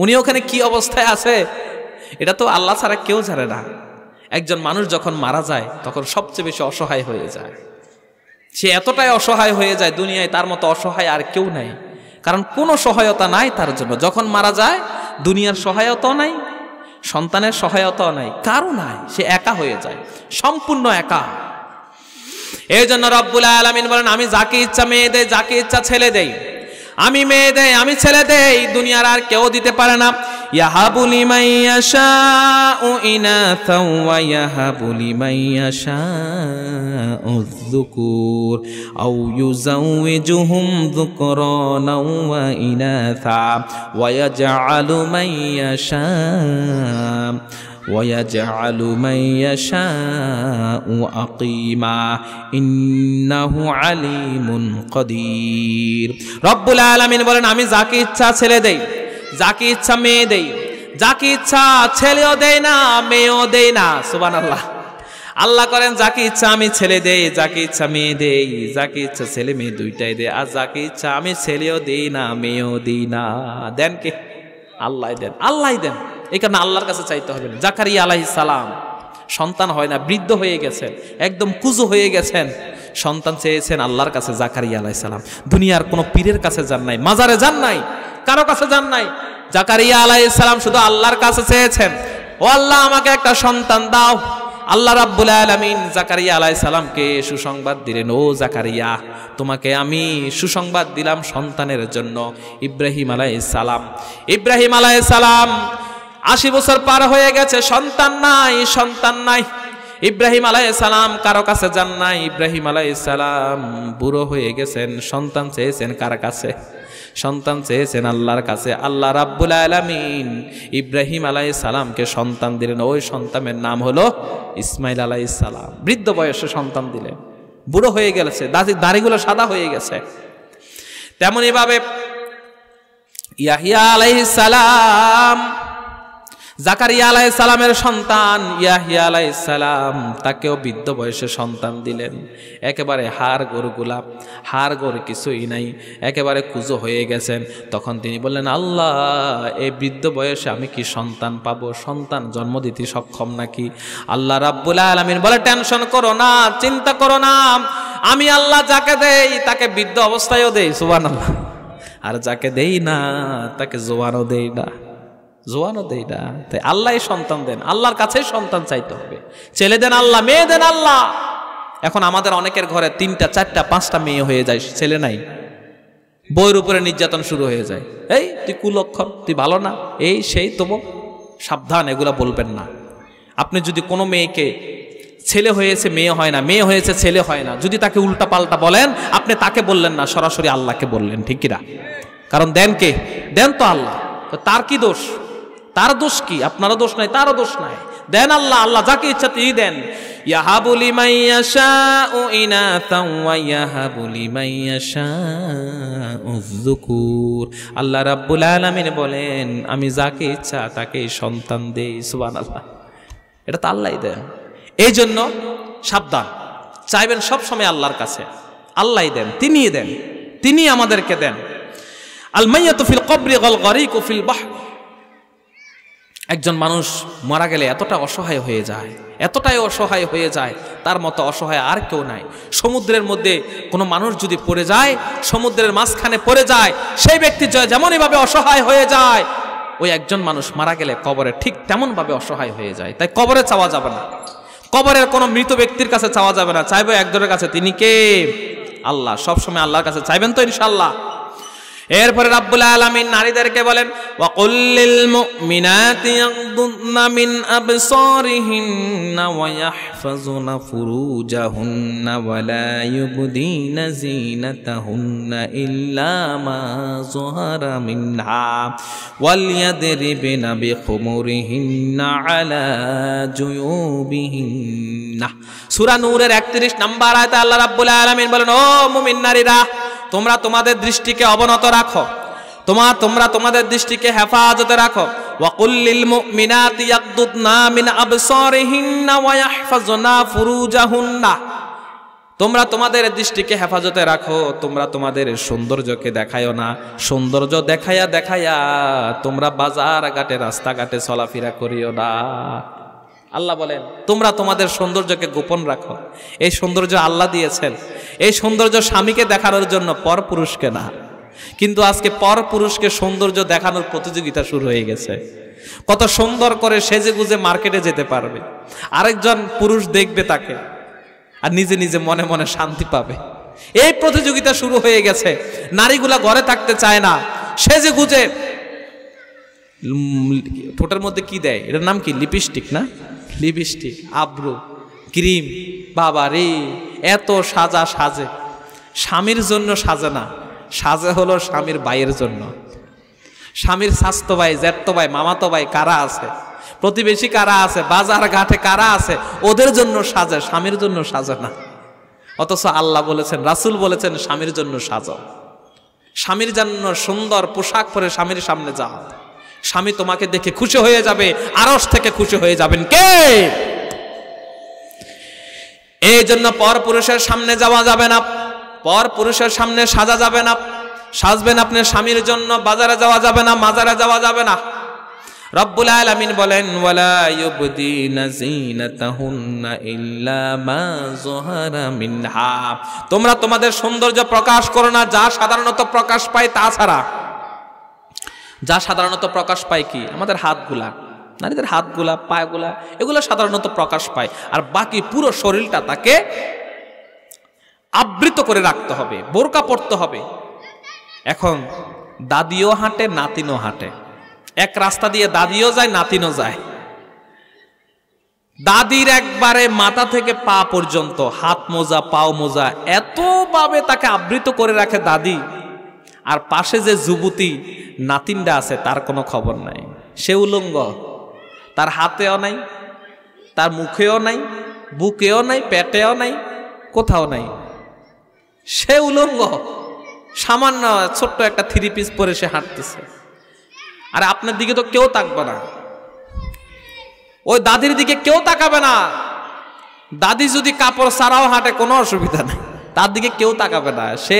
উনি ওখানে কি অবস্থায় আছে এটা তো আল্লাহ ছাড়া কেউ জানে না। একজন মানুষ যখন মারা যায় তখন সবচেয়ে বেশি অসহায় হয়ে যায়। সে এতটাই অসহায় হয়ে যায়, দুনিয়ায় তার মতো অসহায় আর কেউ নাই। কারণ কোনো সহায়তা নাই তার জন্য। যখন মারা যায় দুনিয়ার সহায়তাও নাই, সন্তানের সহায়তাও নাই, কারো নাই। সে একা হয়ে যায়, সম্পূর্ণ একা। এই জন্য রব্বুল আলামিন বলেন, আমি যাকে ইচ্ছা মেয়ে দেই, যাকে ইচ্ছা ছেলে দেই। আমি মেয়ে দেই, আমি ছেলে দেই, দুনিয়ার আর কেউ দিতে পারে না। ইয়াহাবু লিমান ইয়াশাউ ইনাথা ওয়া ইয়াহাবু লিমান ইয়াশাউ যুকুর আও ইউযাওয়িজুহুম যুকরানা ওয়া ইনাথা ওয়া ইয়াজআলু মান ইয়াশাউ وَيَجْعَلُ مَن يَشَاءُ عَقِيمًا إِنَّهُ عَلِيمٌ قَدِيرٌ। রব্বুল আলামিন বলেন, আমি যাকে ইচ্ছা ছেলে দেই, যাকে ইচ্ছা মেয়ে দেই, যাকে ইচ্ছা ছেলেও দেই না মেয়েও দেই না। সুবহানাল্লাহ। আল্লাহ করেন যাকে ইচ্ছা আমি ছেলে দেই, যাকে ইচ্ছা মেয়ে দেই, যাকে ইচ্ছা ছেলে মেয়ে দুইটাই দেয়, আর যাকে ইচ্ছা আমি ছেলেও দেই না মেয়েও দেই না। দেন কে? আল্লাহ দেন, আল্লাহ দেন। এই কারণে আল্লাহর কাছে চাইতে হবে না। জাকারিয়া আলাইহিস সালাম সন্তান হয় না, বৃদ্ধ হয়ে গেছেন, একদম কুজো হয়ে গেছেন, সন্তান চেয়েছেন আল্লাহর কাছে। জাকারিয়া আলাইহিস সালাম দুনিয়ার কোনো পীরের কাছে যান নাই, মাজারে যান নাই, কারো কাছে যান নাই। জাকারিয়া আলাইহিস সালাম শুধু আল্লাহর কাছে চেয়েছেন, ও আল্লাহ আমাকে একটা সন্তান দাও। আল্লাহ রাব্বুল আলামিন জাকারিয়া আলাইহিস সালামকে সুসংবাদ দিলেন, ও জাকারিয়া তোমাকে আমি সুসংবাদ দিলাম সন্তানের জন্য। ইব্রাহিম আলাইহিস সালাম, ইব্রাহিম আলাইহিস সালাম 80 বছর পার হয়ে গেছে, সন্তান নাই, সন্তান নাই। ইব্রাহিম আলাইহিস সালাম কারো কাছে যান নাই। ইব্রাহিম আলাইহিস সালাম বুড়ো হয়ে গেছেন, সন্তান চেয়েছেন কার কাছে? সন্তান চেয়েছেন আল্লাহর কাছে। আল্লাহ রাব্বুল আলামিন ইব্রাহিম আলাইহিস সালামকে সন্তান দিলেন। ওই সন্তানের নাম হলো ইসমাইল আলাইহিস সালাম। বৃদ্ধ বয়সে সন্তান দিলেন, বুড়ো হয়ে গেছে, দাড়িগুলো সাদা হয়ে গেছে। তেমনি ভাবে ইয়াহিয়া আলাইহিস সালাম, জাকারিয়া আলাইহিস সালামের সন্তান ইয়াহিয়া আলাইহিস সালাম, তাকেও বৃদ্ধ বয়সে সন্তান দিলেন। একেবারে হাড় গরুগুলা, হাড় গরু কিছুই নাই, একেবারে কুজো হয়ে গেছেন। তখন তিনি বললেন, আল্লাহ এই বৃদ্ধ বয়সে আমি কি সন্তান পাবো? সন্তান জন্ম দিতে সক্ষম নাকি? আল্লাহ রাব্বুল আলামিন বলে, টেনশন করো না, চিন্তা করো না, আমি আল্লাহ যাকে দেই তাকে বৃদ্ধ অবস্থায়ও দেই। সুবহানাল্লাহ। আর যাকে দেই না তাকে জোয়ানও দেই না। জোয়ানও দেয় না। তাই আল্লাহ সন্তান দেন, আল্লাহর কাছেই সন্তান চাইতে হবে। ছেলে দেন আল্লাহ, মেয়ে দেন আল্লাহ। এখন আমাদের অনেকের ঘরে 3টা 4টা 5টা মেয়ে হয়ে যায়, ছেলে নাই। বউয়ের উপরে নির্যাতন শুরু হয়ে যায়, এই তুই কুলক্ষণ, তুই ভালো না, এই সেই তবু। সাবধান, এগুলা বলবেন না। আপনি যদি কোনো মেয়েকে ছেলে হয়েছে মেয়ে হয় না, মেয়ে হয়েছে ছেলে হয় না, যদি তাকে উল্টা পাল্টা বলেন, আপনি তাকে বললেন না, সরাসরি আল্লাহকে বললেন, ঠিক কিনা? কারণ দেন কে? দেন তো আল্লাহ। তো তার কি দোষ? তার দোষ কি? আপনারও দোষ নাই, তারও দোষ নাই। দেন আল্লাহ, আল্লাহ যাকে ইচ্ছা তিনি দেন। ইয়াহাবু লিমান ইয়াশাউ ইনাতান ওয়া ইয়াহাবু লিমান ইয়াশাউ যুকুর। আল্লাহ রাব্বুল আলামিন বলেন, আমি যাকে ইচ্ছা তাকে সন্তান দেই। সুবহানাল্লাহ, এটা তো আল্লাহই দেন। এই জন্য সাবধান, চাইবেন সব সময় আল্লাহর কাছে। আল্লাহই দেন, তিনিই দেন, তিনি আমাদেরকে দেন। আল মাইয়াতু ফিল কবরি ওয়াল গরিকু ফিল বাহর। একজন মানুষ মারা গেলে এতটা অসহায় হয়ে যায়, এতটাই অসহায় হয়ে যায়, তার মতো অসহায় আর কেউ নাই। সমুদ্রের মধ্যে কোনো মানুষ যদি পড়ে যায়, সমুদ্রের মাঝখানে পড়ে যায়, সেই ব্যক্তি যেমনই ভাবে অসহায় হয়ে যায়, ওই একজন মানুষ মারা গেলে কবরে ঠিক তেমন ভাবে অসহায় হয়ে যায়। তাই কবরে চাওয়া যাবে না, কবরের কোনো মৃত ব্যক্তির কাছে চাওয়া যাবে না। চাইবে একজনের কাছে, তিনি কে? আল্লাহ। সবসময় আল্লাহর কাছে চাইবেন তো ইনশাআল্লাহ। এরপরে রাব্বুল আলামিন নারীদেরকে বলেন, ওয়া কুল্লিল মুমিনাতি ইয়াগদুদনা মিন আবসারিহিন্না ওয়া ইয়াহফাজুনা ফুরুজাহুন্না ওয়া লা ইউবদিনা যিনাতাহুন্না ইল্লা মা যুহারা মিনহা ওয়াল ইয়াদরিবনা বিখুমুরিহিন্না আলা জুয়ুবিহিন্না। সূরা নূরের 31 নম্বর আয়াতে আল্লাহ রাব্বুল আলামিন বলেন, ও মুমিন নারীরা, তোমরা তোমাদের দৃষ্টিকে অবনত রাখো, তোমরা তোমাদের দৃষ্টিকে হেফাজতে রাখো। ওয়া কুল্লিল মুমিনাতি ইয়াগদুদনা মিন আবসারিহিন্না ওয়া ইয়াহফাজনা ফুরুজাহুন্না। তোমরা তোমাদের দৃষ্টিকে হেফাজতে রাখো, তোমরা তোমাদের সৌন্দর্যকে দেখায়ও না। সৌন্দর্য দেখায়া দেখায়া তোমরা বাজার ঘাটে রাস্তাঘাটে চলাফেরা করিও না। আল্লাহ বলেন, তোমরা তোমাদের সৌন্দর্যকে গোপন রাখো। এই সৌন্দর্য আল্লাহ দিয়েছেন, এই সৌন্দর্য স্বামীকে দেখানোর জন্য, পর পুরুষকে না। কিন্তু আজকে পর পুরুষকে সৌন্দর্য দেখানোর প্রতিযোগিতা শুরু হয়ে গেছে। কত সুন্দর করে সেজে গুজে মার্কেটে যেতে পারবে, আরেকজন পুরুষ দেখবে তাকে, আর নিজে নিজে মনে মনে শান্তি পাবে। এই প্রতিযোগিতা শুরু হয়ে গেছে। নারীগুলা ঘরে থাকতে চায় না, সেজে গুজে। ঠোঁটের মধ্যে কি দেয়, এটার নাম কি? লিপস্টিক না? লিপস্টিক, আব্রু, ক্রিম। বাবা রে, এত সাজা সাজে। স্বামীর জন্য সাজে না, সাজে হলো স্বামীর ভাইয়ের জন্য। স্বামীর স্বাস্থ্য ভাই, জ্যাঠতো ভাই, মামাতো ভাই কারা আছে, প্রতিবেশী কারা আছে, বাজার ঘাটে কারা আছে, ওদের জন্য সাজে, স্বামীর জন্য সাজে না। অথচ আল্লাহ বলেছেন, রাসূল বলেছেন, স্বামীর জন্য সাজাও। স্বামীর জন্য সুন্দর পোশাক পরে স্বামীর সামনে যাও। স্বামী তোমাকে দেখে খুশি হয়ে যাবে, আরশ থেকে খুশি হয়ে যাবেন কে? এই জন্য পর পুরুষের সামনে যাওয়া যাবে না, পর পুরুষের সামনে সাজা যাবে না। সাজবেন আপনি স্বামীর জন্য। বাজারে যাওয়া যাবে না, মাজারে যাওয়া যাবে না। রব্বুল আলামিন বলেন, ওয়ালা ইউবদিনা যিনাতাহুন্না ইল্লা মা যুহারা মিনহা। তোমরা তোমাদের সৌন্দর্য প্রকাশ করো না যা সাধারণত প্রকাশ পায় তা ছাড়া। যা সাধারণত প্রকাশ পায় কি? আমাদের হাতগুলা, নারীদের হাতগুলা, পায়গুলা, এগুলো সাধারণত প্রকাশ পায়। আর বাকি পুরো শরীরটা তাকে আবৃত করে রাখতে হবে, বোরকা পরতে হবে। এখন দাদিও হাঁটে, নাতিনও হাঁটে। এক রাস্তা দিয়ে দাদিও যায়, নাতিনও যায়। দাদির একবারে মাথা থেকে পা পর্যন্ত হাত মোজা, পাও মোজা, এতভাবে তাকে আবৃত করে রাখে দাদি। আর পাশে যে যুবতী নাতিনটা আছে, তার কোনো খবর নাই। সে উলঙ্গ, তার হাতেও নাই, তার মুখেও নাই, বুকেও নাই, পেটেও নাই, কোথাও নাই। সে উলঙ্গ, সামান্য ছোট্ট একটা 3 পিস পরে সে হাঁটতেছে। আর আপনার দিকে তো কেউ তাকবে না, ওই দাদির দিকে কেউ তাকাবে না। দাদি যদি কাপড় ছাড়াও হাঁটে, কোনো অসুবিধা নাই, তার দিকে কেউ তাকাবে না। সে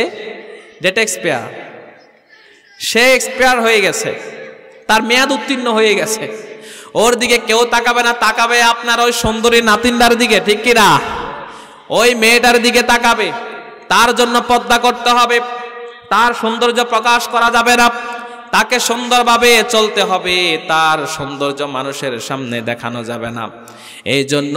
ডেট এক্সপায়ার, সে এক্সপায়ার হয়ে গেছে, তার মেয়াদ উত্তীর্ণ হয়ে গেছে। ওর দিকে কেউ তাকাবে না, তাকাবে আপনার ওই সুন্দরী নাতিনদার দিকে, ঠিক কিনা? ওই মেয়েটার দিকে তাকাবে। তার জন্য পর্দা করতে হবে, তার সৌন্দর্য প্রকাশ করা যাবে না, তাকে সুন্দরভাবে চলতে হবে, তার সৌন্দর্য মানুষের সামনে দেখানো যাবে না। এই জন্য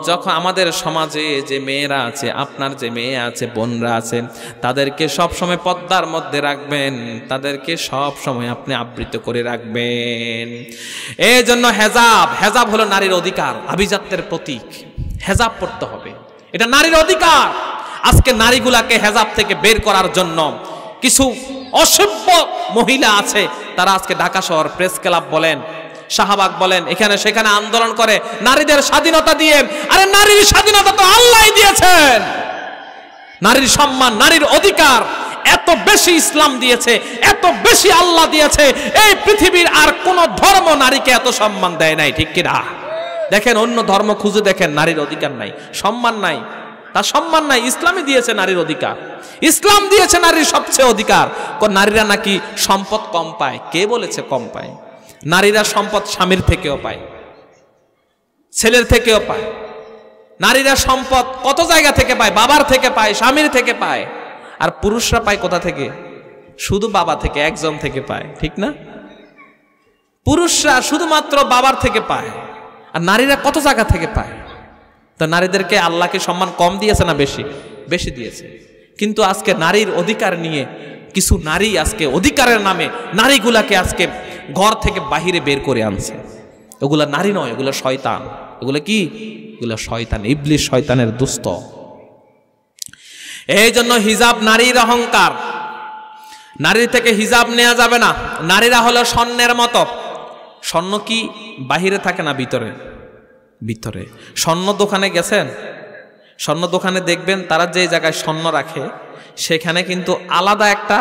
যখন আমাদের সমাজে যে মেয়েরা আছে, আপনার যে মেয়ে আছে, বোনরা আছেন, তাদেরকে সবসময় পর্দার মধ্যে রাখবেন, তাদেরকে সব সময় আপনি আবৃত করে রাখবেন। এই জন্য হেজাব হলো নারীর অধিকার, আভিজাত্যের প্রতীক। হেজাব পড়তে হবে, এটা নারীর অধিকার। আজকে নারীগুলাকে হেজাব থেকে বের করার জন্য কিছু অসভ্য মহিলা আছে, তারা আজকে ঢাকা শহর প্রেস ক্লাব বলেন, শাহবাগ বলেন, এখানে সেখানে আন্দোলন করে নারীদের স্বাধীনতা দিয়ে। আরে নারীর স্বাধীনতা তো আল্লাহই দিয়েছেন। নারীর সম্মান, নারীর অধিকার এত বেশি ইসলাম দিয়েছে, এত বেশি আল্লাহ দিয়েছে। এই পৃথিবীর আর কোন ধর্ম নারীকে এত সম্মান দেয় নাই, ঠিক কিনা? দেখেন অন্য ধর্ম খুঁজে দেখেন, নারীর অধিকার নাই, সম্মান নাই, তার সম্মান নাই। ইসলামই দিয়েছে নারীর অধিকার, ইসলাম দিয়েছে নারীর সবচেয়ে অধিকার। নারীরা নাকি সম্পদ কম পায়, কে বলেছে কম পায়? নারীরা সম্পদ স্বামীর থেকেও পায়, ছেলের থেকেও পায়। নারীরা সম্পদ কত জায়গা থেকে পায়, বাবার থেকে পায়, স্বামীর থেকে পায়। আর পুরুষরা পায় কোথা থেকে? শুধু বাবা থেকে, একজন থেকে পায়, ঠিক না? পুরুষরা শুধুমাত্র বাবার থেকে পায়, আর নারীরা কত জায়গা থেকে পায়। তো নারীদেরকে আল্লাহকে সম্মান কম দিয়েছে না বেশি? বেশি দিয়েছে। কিন্তু আজকে নারীর অধিকার নিয়ে কিছু নারী আজকে অধিকারের নামে নারীগুলাকে আজকে ঘর থেকে বাহিরে বের করে আনছে। ওগুলা নারী নয়, এগুলো শয়তান। এগুলো কি? এগুলো শয়তান, ইবলিস, শয়তানের দুষ্ট। এই জন্য হিজাব নারীর অহংকার, নারী থেকে হিজাব নেওয়া যাবে না। নারীরা হলো স্বর্ণের মতো। স্বর্ণ কি বাহিরে থাকে না ভিতরে? ভিতরে। স্বর্ণ দোকানে গেছেন, স্বর্ণ দোকানে দেখবেন তারা যে জায়গায় স্বর্ণ রাখে সেখানে কিন্তু আলাদা একটা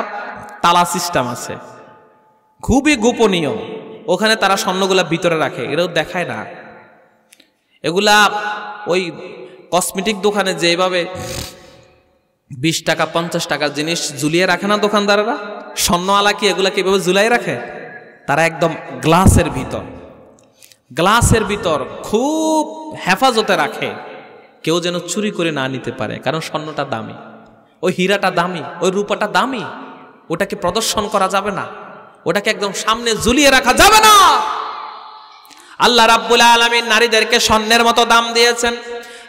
তালা সিস্টেম আছে, খুবই গোপনীয়। ওখানে তারা স্বর্ণগুলা ভিতরে রাখে, এরাও দেখায় না। এগুলা ওই কসমেটিক দোকানে যেভাবে 20 টাকা 50 টাকার জিনিস ঝুলিয়ে রাখে না দোকানদাররা, স্বর্ণওয়ালা কি এগুলা কিভাবে ঝুলাই রাখে? তারা একদম গ্লাসের ভিতর, গ্লাসের ভিতর খুব হেফাজতে রাখে, কেউ যেন চুরি করে না নিতে পারে। কারণ স্বর্ণটা দামি, ওই হীরাটা দামি, ওই রূপাটা দামি, ওটাকে প্রদর্শন করা যাবে না, ওটাকে একদম সামনে ঝুলিয়ে রাখা যাবে না। আল্লাহ রাব্বুল আলামিন নারীদেরকে স্বর্ণের মতো দাম দিয়েছেন।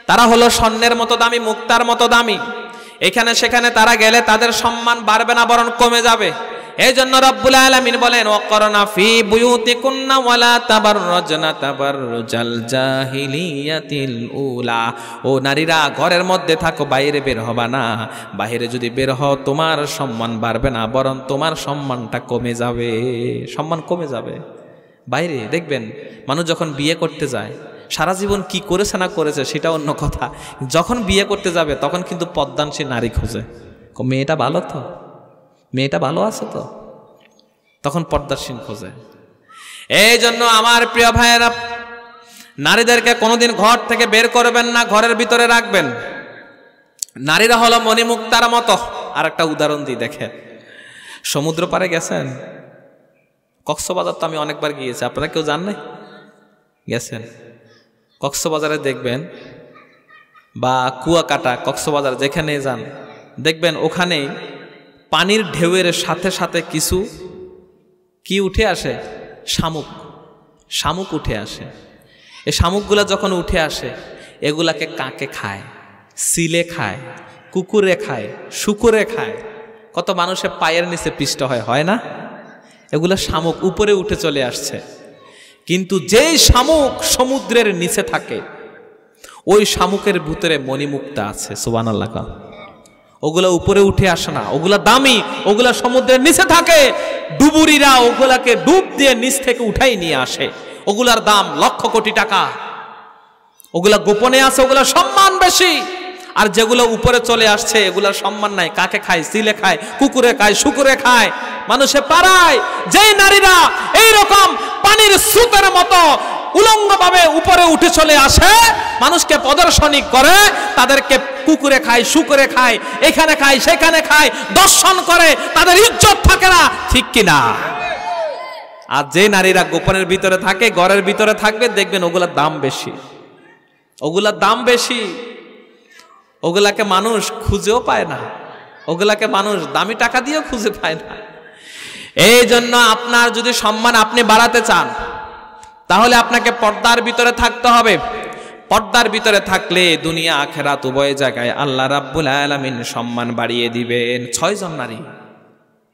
তারা হলো স্বর্ণের মতো দামি, মুক্তার মতো দামি। এখানে সেখানে তারা গেলে তাদের সম্মান বাড়বে না, বরং কমে যাবে। এই জন্য রব্বুল আলামিন বলেন, ওয়াকরনা ফি বুয়ুতিকুন্না ওয়ালা তাবাররাজনা তাবাররুজাল জাহিলিয়াতিল উলা। ও নারীরা ঘরের মধ্যে থাকো, বাইরে বের হবা না। বাইরে যদি বের হও তোমার সম্মান বাড়বে না, বরং তোমার সম্মানটা কমে যাবে, সম্মান কমে যাবে। বাইরে দেখবেন মানুষ যখন বিয়ে করতে যায়, সারা জীবন কি করেছে না করেছে সেটা অন্য কথা, যখন বিয়ে করতে যাবে তখন কিন্তু পদ্মানসী নারী খোঁজে, মেয়েটা ভালো তো, মেয়েটা ভালো আছে তো, তখন পর্দাসীন খোঁজে। এই জন্য আমার প্রিয় ভাইয়েরা, নারীদেরকে কোনোদিন ঘর থেকে বের করবেন না, ঘরের ভিতরে রাখবেন। নারীরা হলো মণিমুক্তার মতো। আর একটা উদাহরণ দিই, দেখেন, সমুদ্র পাড়ে গেছেন? কক্সবাজার তো আমি অনেকবার গিয়েছি, আপনারা কেউ জান নাই? গেছেন? কক্সবাজারে দেখবেন, বা কুয়াকাটা, কক্সবাজার যেখানে যান দেখবেন ওখানে পানির ঢেউয়ের সাথে সাথে কিছু কি উঠে আসে? শামুক, শামুক উঠে আসে। এই শামুকগুলা যখন উঠে আসে, এগুলাকে কাকে খায়? সিলে খায়, কুকুরে খায়, শুকুরে খায়। কত মানুষের পায়ের নিচে পিষ্ট হয় না? এগুলা শামুক উপরে উঠে চলে আসছে। কিন্তু যেই শামুক সমুদ্রের নিচে থাকে, ওই শামুকের ভিতরে মণিমুক্তা আছে। সুবহানাল্লাহ। ওগুলা উপরে উঠে আসে না, ওগুলা দামি, ওগুলা সমুদ্রের নিচে থাকে। ডুবুরিরা ওগুলাকে ডুব দিয়ে নিচ থেকে উঠাই নিয়ে আসে। ওগুলার দাম লক্ষ কোটি টাকা। ওগুলা গোপনে আছে, ওগুলা সম্মান বেশি। আর যেগুলো উপরে চলে আসছে এগুলার সম্মান নাই। কাকে খায়? সিলে খায়, কুকুরে খায়, শুকুরে খায়, মানুষে পাড়ায়। যেই নারীরা এইরকম পানির স্রোতের মতো উলঙ্গভাবে উপরে উঠে চলে আসে, মানুষকে প্রদর্শনী করে, তাদেরকে কুকুরে খায়, শুকুরে খায়, এখানে খায়, সেখানে খায়, দর্শন করে, তাদের ইজ্জত থাকে না, ঠিক কিনা? আর যে নারীরা গোপনের ভিতরে থাকে, ঘরের ভিতরে থাকবে, দেখবেন ওগুলার দাম বেশি, ওগুলার দাম বেশি। ওগুলাকে মানুষ খুঁজেও পায় না, ওগুলাকে মানুষ দামি টাকা দিয়েও খুঁজে পায় না। এই জন্য আপনার যদি সম্মান আপনি বাড়াতে চান, তাহলে আপনাকে পর্দার ভিতরে থাকতে হবে। পর্দার ভিতরে থাকলে দুনিয়া আখিরাত উভয় জায়গায় আল্লাহ রাব্বুল আলামিন সম্মান বাড়িয়ে দিবেন। 6 জন নারী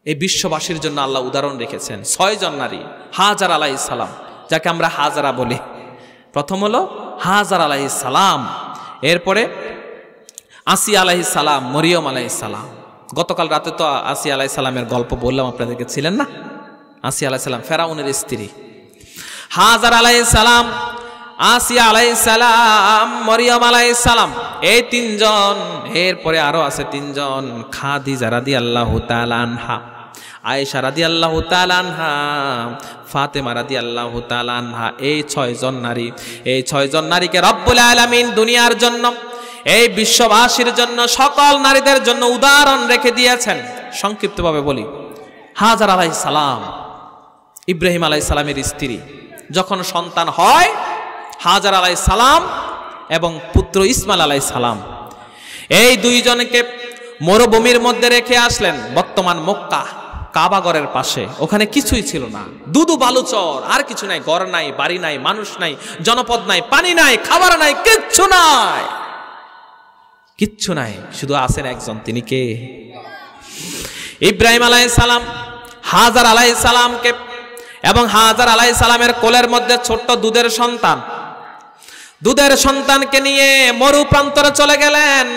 এই বিশ্ববাসীর জন্য আল্লাহ উদাহরণ রেখেছেন। 6 জন নারী, হাজার আলাইহিস সালাম, যাকে আমরা হাজারা বলি। প্রথম হলো হাজার আলাইহিস সালাম, এরপরে আসিয়া আলাইহিস সালাম, মরিয়ম আলাইহিস সালাম। গতকাল রাতে তো আসিয়া আলাইহিস সালামের গল্প বললাম আপনাদেরকে, ছিলেন না? আসিয়া আলাইহিস সালাম ফেরাউনের স্ত্রী। হাজার আলাইহিস সালাম, আসিয়া আলাইহিস সালাম, মরিয়ম আলাইহিস সালাম, এই 3 জন। এরপরে আরো আছে 3 জন, খাদিজা রাদিয়াল্লাহু তাআলা আনহা, আয়েশা রাদিয়াল্লাহু তাআলা আনহা, ফাতেমা রাদিয়াল্লাহু তাআলা আনহা। এই 6 জন নারী, এই 6 জন নারীকে রব্বুল আলামিন দুনিয়ার জন্য, এই বিশ্ববাসীর জন্য, সকল নারীদের জন্য উদাহরণ রেখে দিয়েছেন। সংক্ষিপ্তভাবে বলি, হাজার আলাইহিস সালাম ইব্রাহিম আলাইহিস সালামের স্ত্রী। যখন সন্তান হয়, হাজার আলাইহিস সালাম এবং পুত্র ইসমাইল আলাইহিস সালাম, এই 2 জনকে মরুভূমির মধ্যে রেখে আসলেন। বর্তমান মক্কা, কাবাগরের পাশে। ওখানে কিছুই ছিল না, দুদু বালুচর, আর কিছু নাই। ঘর নাই, বাড়ি নাই, মানুষ নাই, জনপদ নাই, পানি নাই, খাবার নাই, কিচ্ছু নাই, কিচ্ছু নাই। শুধু আছেন একজন, তিনি কে? ইব্রাহিম আলাইহিস সালাম হাজার আলাইহিস সালামকে এবং হাজার আলাইহিস সালামের কোলের মধ্যে ছোট্ট দুধের সন্তান, দুধের সন্তানকে নিয়ে মরু প্রান্তরে চলে গেলেন।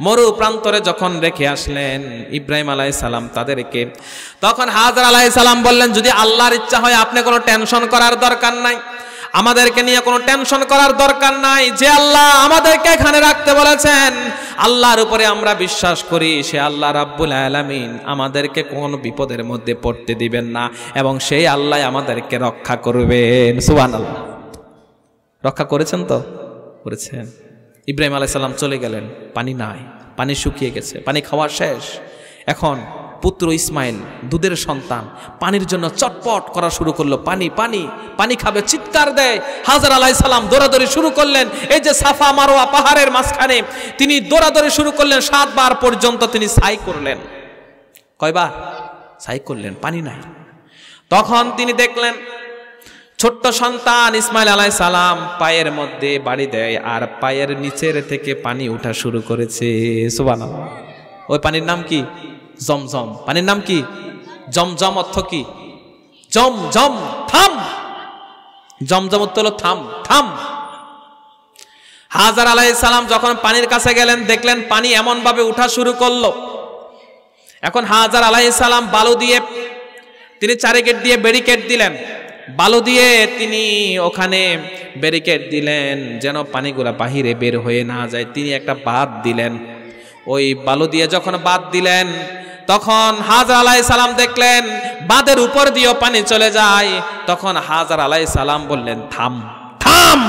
মরু প্রান্তরে যখন রেখে আসলেন ইব্রাহিম আলাইহিস সালাম তাদেরকে, তখন হাজার আলাইহিস সালাম বললেন, যদি আল্লাহর ইচ্ছা হয় আপনি কোনো টেনশন করার দরকার নাই, আমাদেরকে নিয়ে কোনো টেনশন করার দরকার নাই। যে আল্লাহ আমাদেরকে এখানে রাখতে বলেছেন, আল্লাহর উপরে আমরা বিশ্বাস করি, সে আল্লাহ রাব্বুল আলামিন আমাদেরকে কোনো বিপদের মধ্যে পড়তে দিবেন না, এবং সেই আল্লাহ আমাদেরকে রক্ষা করবেন। সুবহানাল্লাহ। রক্ষা করেছেন তো? করেছেন। ইব্রাহিম আলাইহিস সালাম চলে গেলেন, পানি নাই, পানি শুকিয়ে গেছে, পানি খাওয়া শেষ। এখন পুত্র ইসমাইল, দুধের সন্তান, পানির জন্য চটপট করা শুরু করলো। পানি পানি পানি খাবে, চিৎকার দেয়। হাজার আলাইহিস সালাম দৌড়াদৌড়ি শুরু করলেন। এই যে সাফা মারওয়া পাহাড়ের মাঝখানে তিনি দৌড়াদৌড়ি শুরু করলেন। 7 বার পর্যন্ত তিনি সাই করলেন। কয়বার সাই করলেন? পানি নাই। তখন তিনি দেখলেন ছোট্ট সন্তান ইসমাইল আলাইহিস সালাম পায়ের মধ্যে বাড়ি দেয়, আর পায়ের নিচের থেকে পানি ওঠা শুরু করেছে। সুবহানাল্লাহ। ওই পানির নাম কি? জমজম। পানির নাম কি? জমজম। অর্থ কি? জম জম, থাম। জমজম অর্থ হলো থাম, থাম। হাজার আলাইহিস সালাম যখন পানির কাছে গেলেন, দেখলেন পানি এমন ভাবে উঠা শুরু করলো। এখন হাজার আলাইহিস সালাম বালু দিয়ে তিনি চারিগেট দিয়ে ব্যারিকেড দিলেন। বালু দিয়ে তিনি ওখানে ব্যারিকেড দিলেন যেন পানিগুলা বাহিরে বের হয়ে না যায়। তিনি একটা বাঁধ দিলেন। ওই বালু দিয়ে যখন বাঁধ দিলেন, তখন হাজার আলাইহিস সালাম দেখলেন বাঁধের উপর দিয়েও পানি চলে যায়। তখন হাজার আলাইহিস সালাম বললেন, থাম থাম।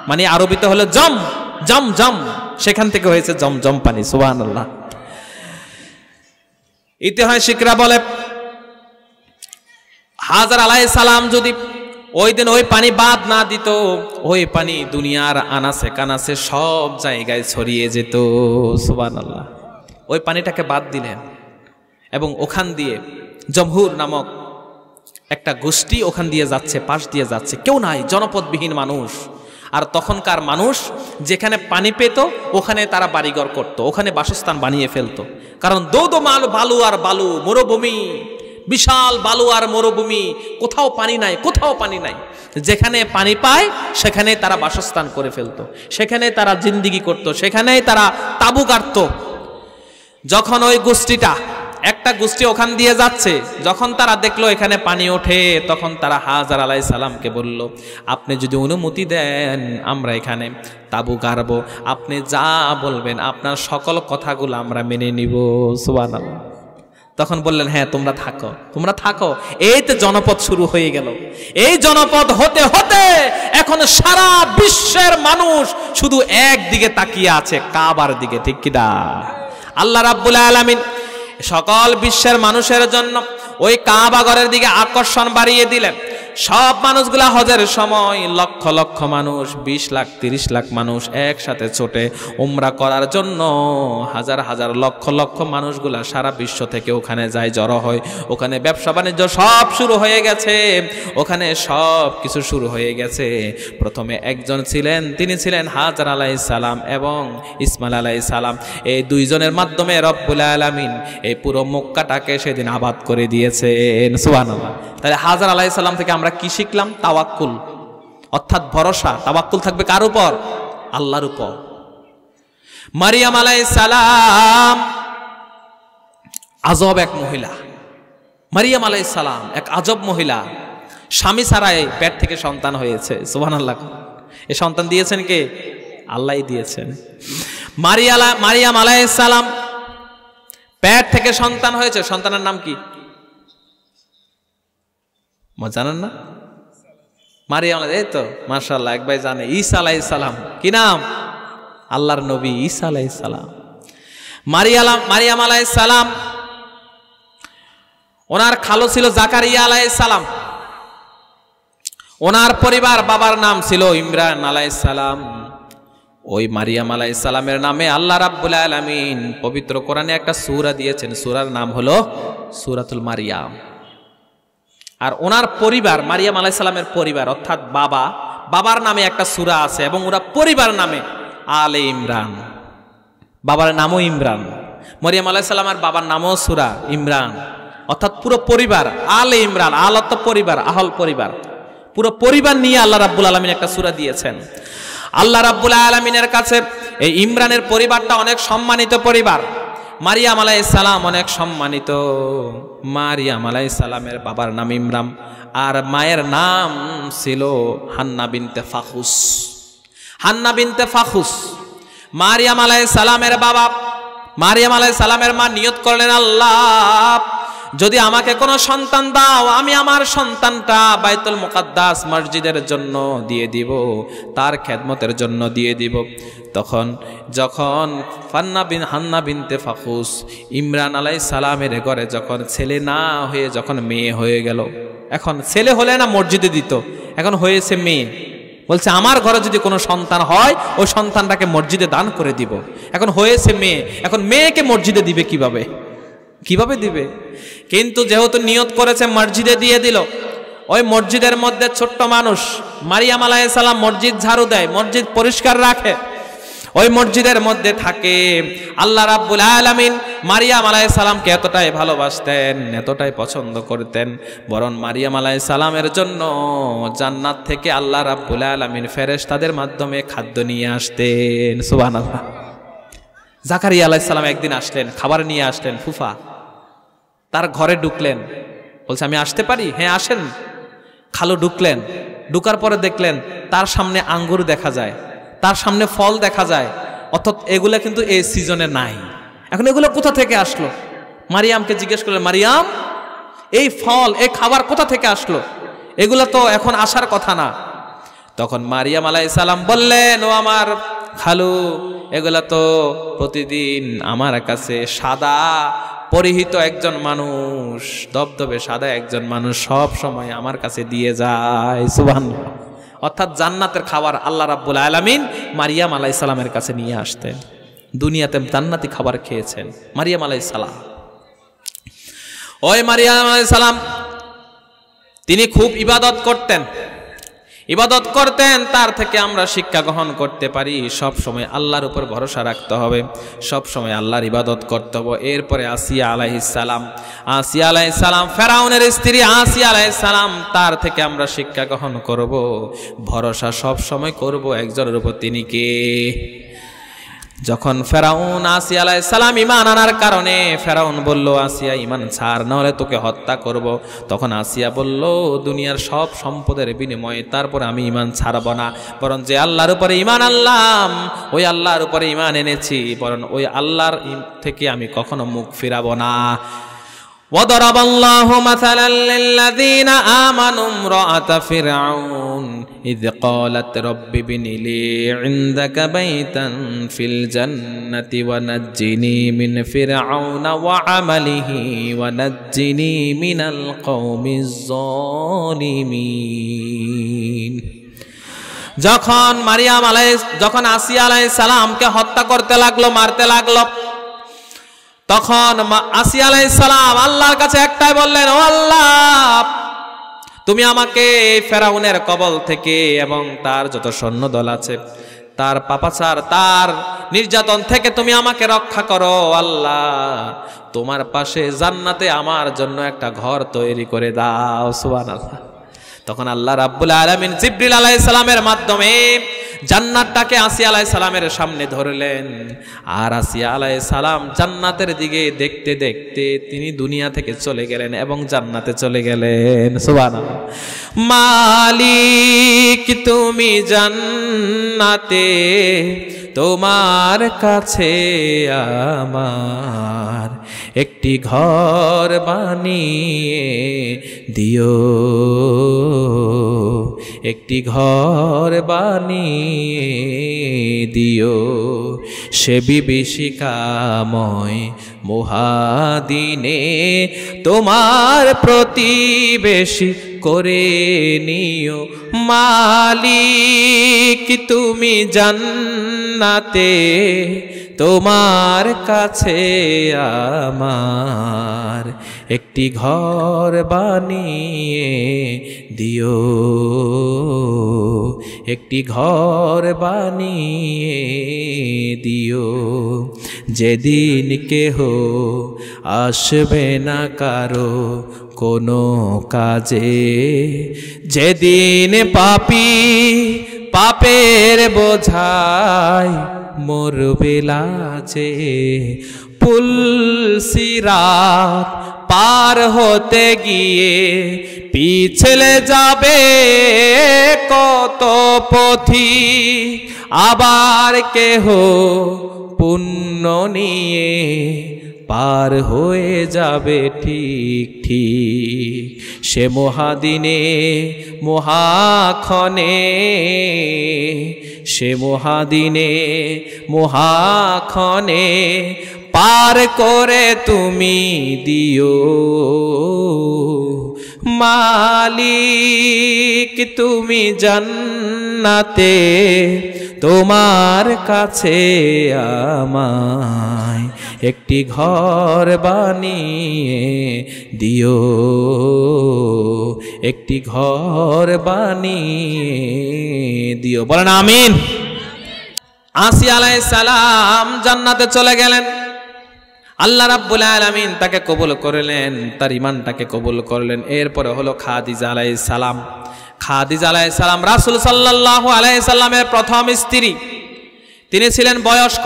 মানে আরবিতে হলো জম জম জম, সেখান থেকে হয়েছে জমজম পানি। সুবহানাল্লাহ। ইতিহাসিকরা বলে, হাজার আলাইহিস সালাম যদি ওই দিন ওই পানি বাদ না দিত, ওই পানি দুনিয়ার আনাচে কানাচে সব জায়গায় ছড়িয়ে যেত। সুবহানাল্লাহ। ওই পানিটাকে বাদ দিলেন, এবং ওখান দিয়ে জমহুর নামক একটা গোষ্ঠী ওখান দিয়ে যাচ্ছে, পাশ দিয়ে যাচ্ছে, কেউ নাই, জনপদবিহীন মানুষ। আর তখনকার মানুষ যেখানে পানি পেত ওখানে তারা বাড়িঘর করত, ওখানে বাসস্থান বানিয়ে ফেলতো। কারণ দৌদমাল বালু আর বালু, মরুভূমি, বিশাল বালু আর মরুভূমি, কোথাও পানি নাই, কোথাও পানি নাই। যেখানে পানি পায় সেখানে তারা বাসস্থান করে ফেলতো, সেখানে তারা জিন্দিগি করত, সেখানেই তারা তাবু গাড়ত। যখন ওই গোষ্ঠীটা, একটা গোষ্ঠী ওখান দিয়ে যাচ্ছে, যখন তারা দেখলো এখানে পানি ওঠে, তখন তারা হাজার আলাইহিস সালামকে বলল, আপনি যদি অনুমতি দেন আমরা এখানে তাবু গাড়বো, আপনি যা বলবেন, আপনার সকল কথাগুলো আমরা মেনে নিব। সুবহানাল্লাহ। তখন বললেন, হ্যাঁ তোমরা থাকো, তোমরা থাকো। এই তো জনপদ শুরু হয়ে গেল। এই জনপদ হতে হতে এখন সারা বিশ্বের মানুষ শুধু একদিকে তাকিয়ে আছে, কাবার দিকে। ঠিক কি না? আল্লাহ রাব্বুল আলামিন সকল বিশ্বের মানুষের জন্য ওই কাবা ঘরের দিকে আকর্ষণ বাড়িয়ে দিলেন। সব মানুষগুলা হজের সময় লক্ষ লক্ষ মানুষ, 20 লাখ 30 লাখ মানুষ একসাথে ছোটে উমরা করার জন্য। হাজার হাজার লক্ষ লক্ষ মানুষগুলা সারা বিশ্ব থেকে ওখানে যায়, জড়ো হয়। ওখানে ব্যবসা বাণিজ্য সব শুরু হয়ে গেছে, ওখানে সব কিছু শুরু হয়ে গেছে। প্রথমে একজন ছিলেন, তিনি ছিলেন হাজর আলাইহিস সালাম এবং ইসমাইল আলাইহিস সালাম। এই দুইজনের মাধ্যমে রব্বুল আলামিন এই পুরো মক্কাটাকে সেদিন আবাদ করে দিয়েছেন। সুবহানাল্লাহ। তাহলে হাজর আলাইহিস সালাম থেকে আমরা কি শিখলাম? তাওয়াক্কুল, অর্থাৎ ভরসা। তাওয়াক্কুল থাকবে কার উপর? আল্লাহর উপর। মারিয়াম আলাইহিস সালাম আজব এক মহিলা। মারিয়াম আলাইহিস সালাম এক আজব মহিলা, স্বামী ছাড়াই পেট থেকে সন্তান হয়েছে। সুবহানাল্লাহ। এই সন্তান দিয়েছেন কে? আল্লাহই দিয়েছেন। মারিয়াম আলাইহিস সালাম পেট থেকে সন্তান হয়েছে, সন্তানের নাম কি জানেন না? মারিয়াম, এই তো মাশাআল্লাহ, এক ভাই জানে। ঈসা আলাইহিস সালাম, কি নাম? আল্লাহর নবী ঈসা আলাইহিস সালাম। মারিয়াম আলাইহিস সালাম, ওনার খালো ছিল জাকারিয়া আলাইহিস সালাম। ওনার পরিবার, বাবার নাম ছিল ইমরান আলাইহিস সালাম। ওই মারিয়াম আলাইহিস সালামের নামে আল্লাহ রাব্বুল আলামিন পবিত্র কোরআনে একটা সূরা দিয়েছেন, সূরার নাম হলো সূরাতুল মারিয়াম। আর ওনার পরিবার, মারিয়াম আলাইহিস সালামের পরিবার অর্থাৎ বাবার নামে একটা সূরা আছে, এবং ওরা পরিবার নামে আলে ইমরান। বাবার নামও ইমরান। মারিয়াম আলাইহিস সালামের বাবার নামও সূরা ইমরান, অর্থাৎ পুরো পরিবার আলে ইমরান। আল অর্থ পরিবার, আহল পরিবার, পুরো পরিবার নিয়ে আল্লাহ রাব্বুল আলামিন একটা সূরা দিয়েছেন। আল্লাহ রাব্বুল আলামিনের কাছে এই ইমরানের পরিবারটা অনেক সম্মানিত পরিবার। মারিয়াম আলাইহিস সালাম অনেক সম্মানিত। মারিয়াম আলাইহিস সালামের বাবার নাম ইমরান, আর মায়ের নাম ছিল হান্না বিনতে ফাখুস। হান্না বিনতে ফাখুস। মারিয়াম আলাইহিস সালামের বাবা, মারিয়াম আলাইহিস সালামের মা নিয়ত করলেন, আল্লাহ যদি আমাকে কোনো সন্তান দাও, আমি আমার সন্তানটা বাইতুল মুকাদ্দাস মসজিদের জন্য দিয়ে দিব, তার খেদমতের জন্য দিয়ে দিব। তখন যখন হান্না বিনতে ফাখুস ইমরান আলাইহিস সালামের ঘরে যখন ছেলে না হয়ে যখন মেয়ে হয়ে গেল, এখন ছেলে হলে না মসজিদে দিত, এখন হয়েছে মেয়ে। বলছে আমার ঘরে যদি কোনো সন্তান হয়, ওই সন্তানটাকে মসজিদে দান করে দিব। এখন হয়েছে মেয়ে, এখন মেয়েকে মসজিদে দিবে কিভাবে দিবে? কিন্তু যেহেতু নিয়ত করেছে মসজিদে দিয়ে দিল। ওই মসজিদের মধ্যে ছোট্ট মানুষ মারিয়াম আলাইহিস সালাম মসজিদ ঝাড়ু দেয়, মসজিদ পরিষ্কার রাখে, ওই মসজিদের মধ্যে থাকে। আল্লাহ রাব্বুল আলামিন মারিয়াম আলাইহিস সালামকে এতটাই ভালোবাসতেন, এতটাই পছন্দ করতেন, বরং মারিয়াম আলাইহিস সালামের জন্য জান্নাত থেকে আল্লাহ রাব্বুল আলামিন ফেরেশতাদের মাধ্যমে খাদ্য নিয়ে আসতেন। সুবহানাল্লাহ। জাকারিয়া আলাইহিস সালাম একদিন আসলেন, খাবার নিয়ে আসলেন। ফুফা তার ঘরে ঢুকলেন, বলছে আমি আসতে পারি? হ্যাঁ আসেন। খালু ঢুকলেন, ঢুকার পরে দেখলেন তার সামনে আঙ্গুর দেখা যায়, তার সামনে ফল দেখা যায়, অর্থাৎ এগুলা কিন্তু এই সিজনে নাই। এখন এগুলো কোথা থেকে আসলো? মারিয়ামকে জিজ্ঞেস করলেন, মারিয়াম এই ফল, এই খাবার কোথা থেকে আসলো? এগুলা তো এখন আসার কথা না। তখন মারিয়াম আলাইহিস সালাম বললেন, ও আমার খালু, এগুলা তো প্রতিদিন আমার কাছে সাদা পরিহিত একজন মানুষ, দবদবে সাদা একজন মানুষ সব সময় আমার কাছে দিয়ে যায়। সুবহানাল্লাহ। অর্থাৎ জান্নাতের খাবার আল্লাহ রাব্বুল আলামিন মারিয়াম আলাইহিস সালামের কাছে নিয়ে আসতেন। দুনিয়াতে জান্নাতি খাবার খেয়েছেন মারিয়াম আলাইহিস সালাম। ওই মারিয়াম আলাইহিস সালাম তিনি খুব ইবাদত করতেন। তার থেকে আমরা শিক্ষা গ্রহণ করতে পারি সব সময় আল্লাহর উপর ভরসা রাখতে হবে, সব সময় আল্লাহর ইবাদত করতে হবে। এরপরে আসিয়া আলাইহিস সালাম ফেরাউনের স্ত্রী আসিয়া আলাইহিস সালাম, তার থেকে আমরা শিক্ষা গ্রহণ করব, ভরসা সব সময় করব একজনের উপর, তিনি কে? যখন ফেরাউন আসিয়া আলাইহিস সালাম ঈমান আনার কারণে ফেরাউন বলল, আসিয়া ঈমান ছাড়, না হলে তোকে হত্যা করব। তখন আসিয়া বলল, দুনিয়ার সব সম্পদের বিনিময়ে তারপরে আমি ঈমান ছাড়ব না, বরং যে আল্লাহর উপরে ঈমান আনলাম, ওই আল্লাহর উপরে ঈমান এনেছি, বরং ওই আল্লাহর থেকে আমি কখনো মুখ ফিরাবো না। وضرب الله مثلا للذين آمنوا امرأة فرعون إذ قالت رب ابن لي عندك بيتا في الجنة ونجني من فرعون وعمله ونجني من القوم الظالمين যখন আসিয়া আলাইহিস সালামকে হত্যা করতে লাগলো, মারতে লাগলো, তখন আসিয়া আলাইহিস সালাম আল্লাহর কাছে একটাই বললেন, ও আল্লাহ, তুমি আমাকে ফেরাউনের কবল থেকে এবং তার যত সৈন্যদল আছে, তার পাপাচার, তার নির্যাতন থেকে তুমি আমাকে রক্ষা করো। আল্লাহ, তোমার পাশে জান্নাতে আমার জন্য একটা ঘর তৈরি করে দাও। সুবহানাল্লাহ। তখন আল্লাহ রাব্বুল আলামিন জিবরিল আলাইহিস সালামের মাধ্যমে জান্নাতটাকে আসিয়া আলাইহিস সালামের সামনে ধরলেন। আর আসিয়া আলাইহিস সালাম জান্নাতের দিকে দেখতে দেখতে তিনি দুনিয়া থেকে চলে গেলেন এবং জান্নাতে চলে গেলেন। সুবহানাল্লাহ। মালিক তুমি জান্নাতে, তোমার কাছে আমার একটি ঘর বানিয়ে দিও, একটি ঘর বানিয়ে দিও, সে বিভীষিকাময় মহাদিনে তোমার প্রতিবেশী করে নিও। মালিক তুমি জান্নাতে, তোমার কাছে আমার একটি ঘর বানিয়ে দিও, একটি ঘর বানিয়ে দিও, যেদিন কেহ আসবে না কারো কোনো কাজে, যেদিন পাপী পাপের বোঝায় মরবে লাজে, পুলসিরাত পার হতে গিয়ে পিছলে যাবে কত পথিক, আবার কেহ পুণ্য নিয়ে পার হয়ে যাবে ঠিক ঠিক। সে মহাদিনে মহাক্ষণে, সে মহাদিনে মহাক্ষণে পার করে তুমি দিও। মালিক তুমি জান্নাতে, তোমার কাছে আমায় একটি ঘর বানিয়ে দিও, একটি ঘর বানিয়ে দিও। বলেন আমিন। আসিয়া আলাইহিস সালাম জান্নাতে চলে গেলেন। আল্লাহ রাব্বুল আলামিন তাকে কবুল করলেন, তার ঈমানটাকে কবুল করলেন। এরপরে হলো খাদিজা আলাইহিস সালাম। খাদিজা আলাইহিস সালাম রাসূল সাল্লাল্লাহু আলাইহি সাল্লামের প্রথম স্ত্রী। তিনি ছিলেন বয়স্ক,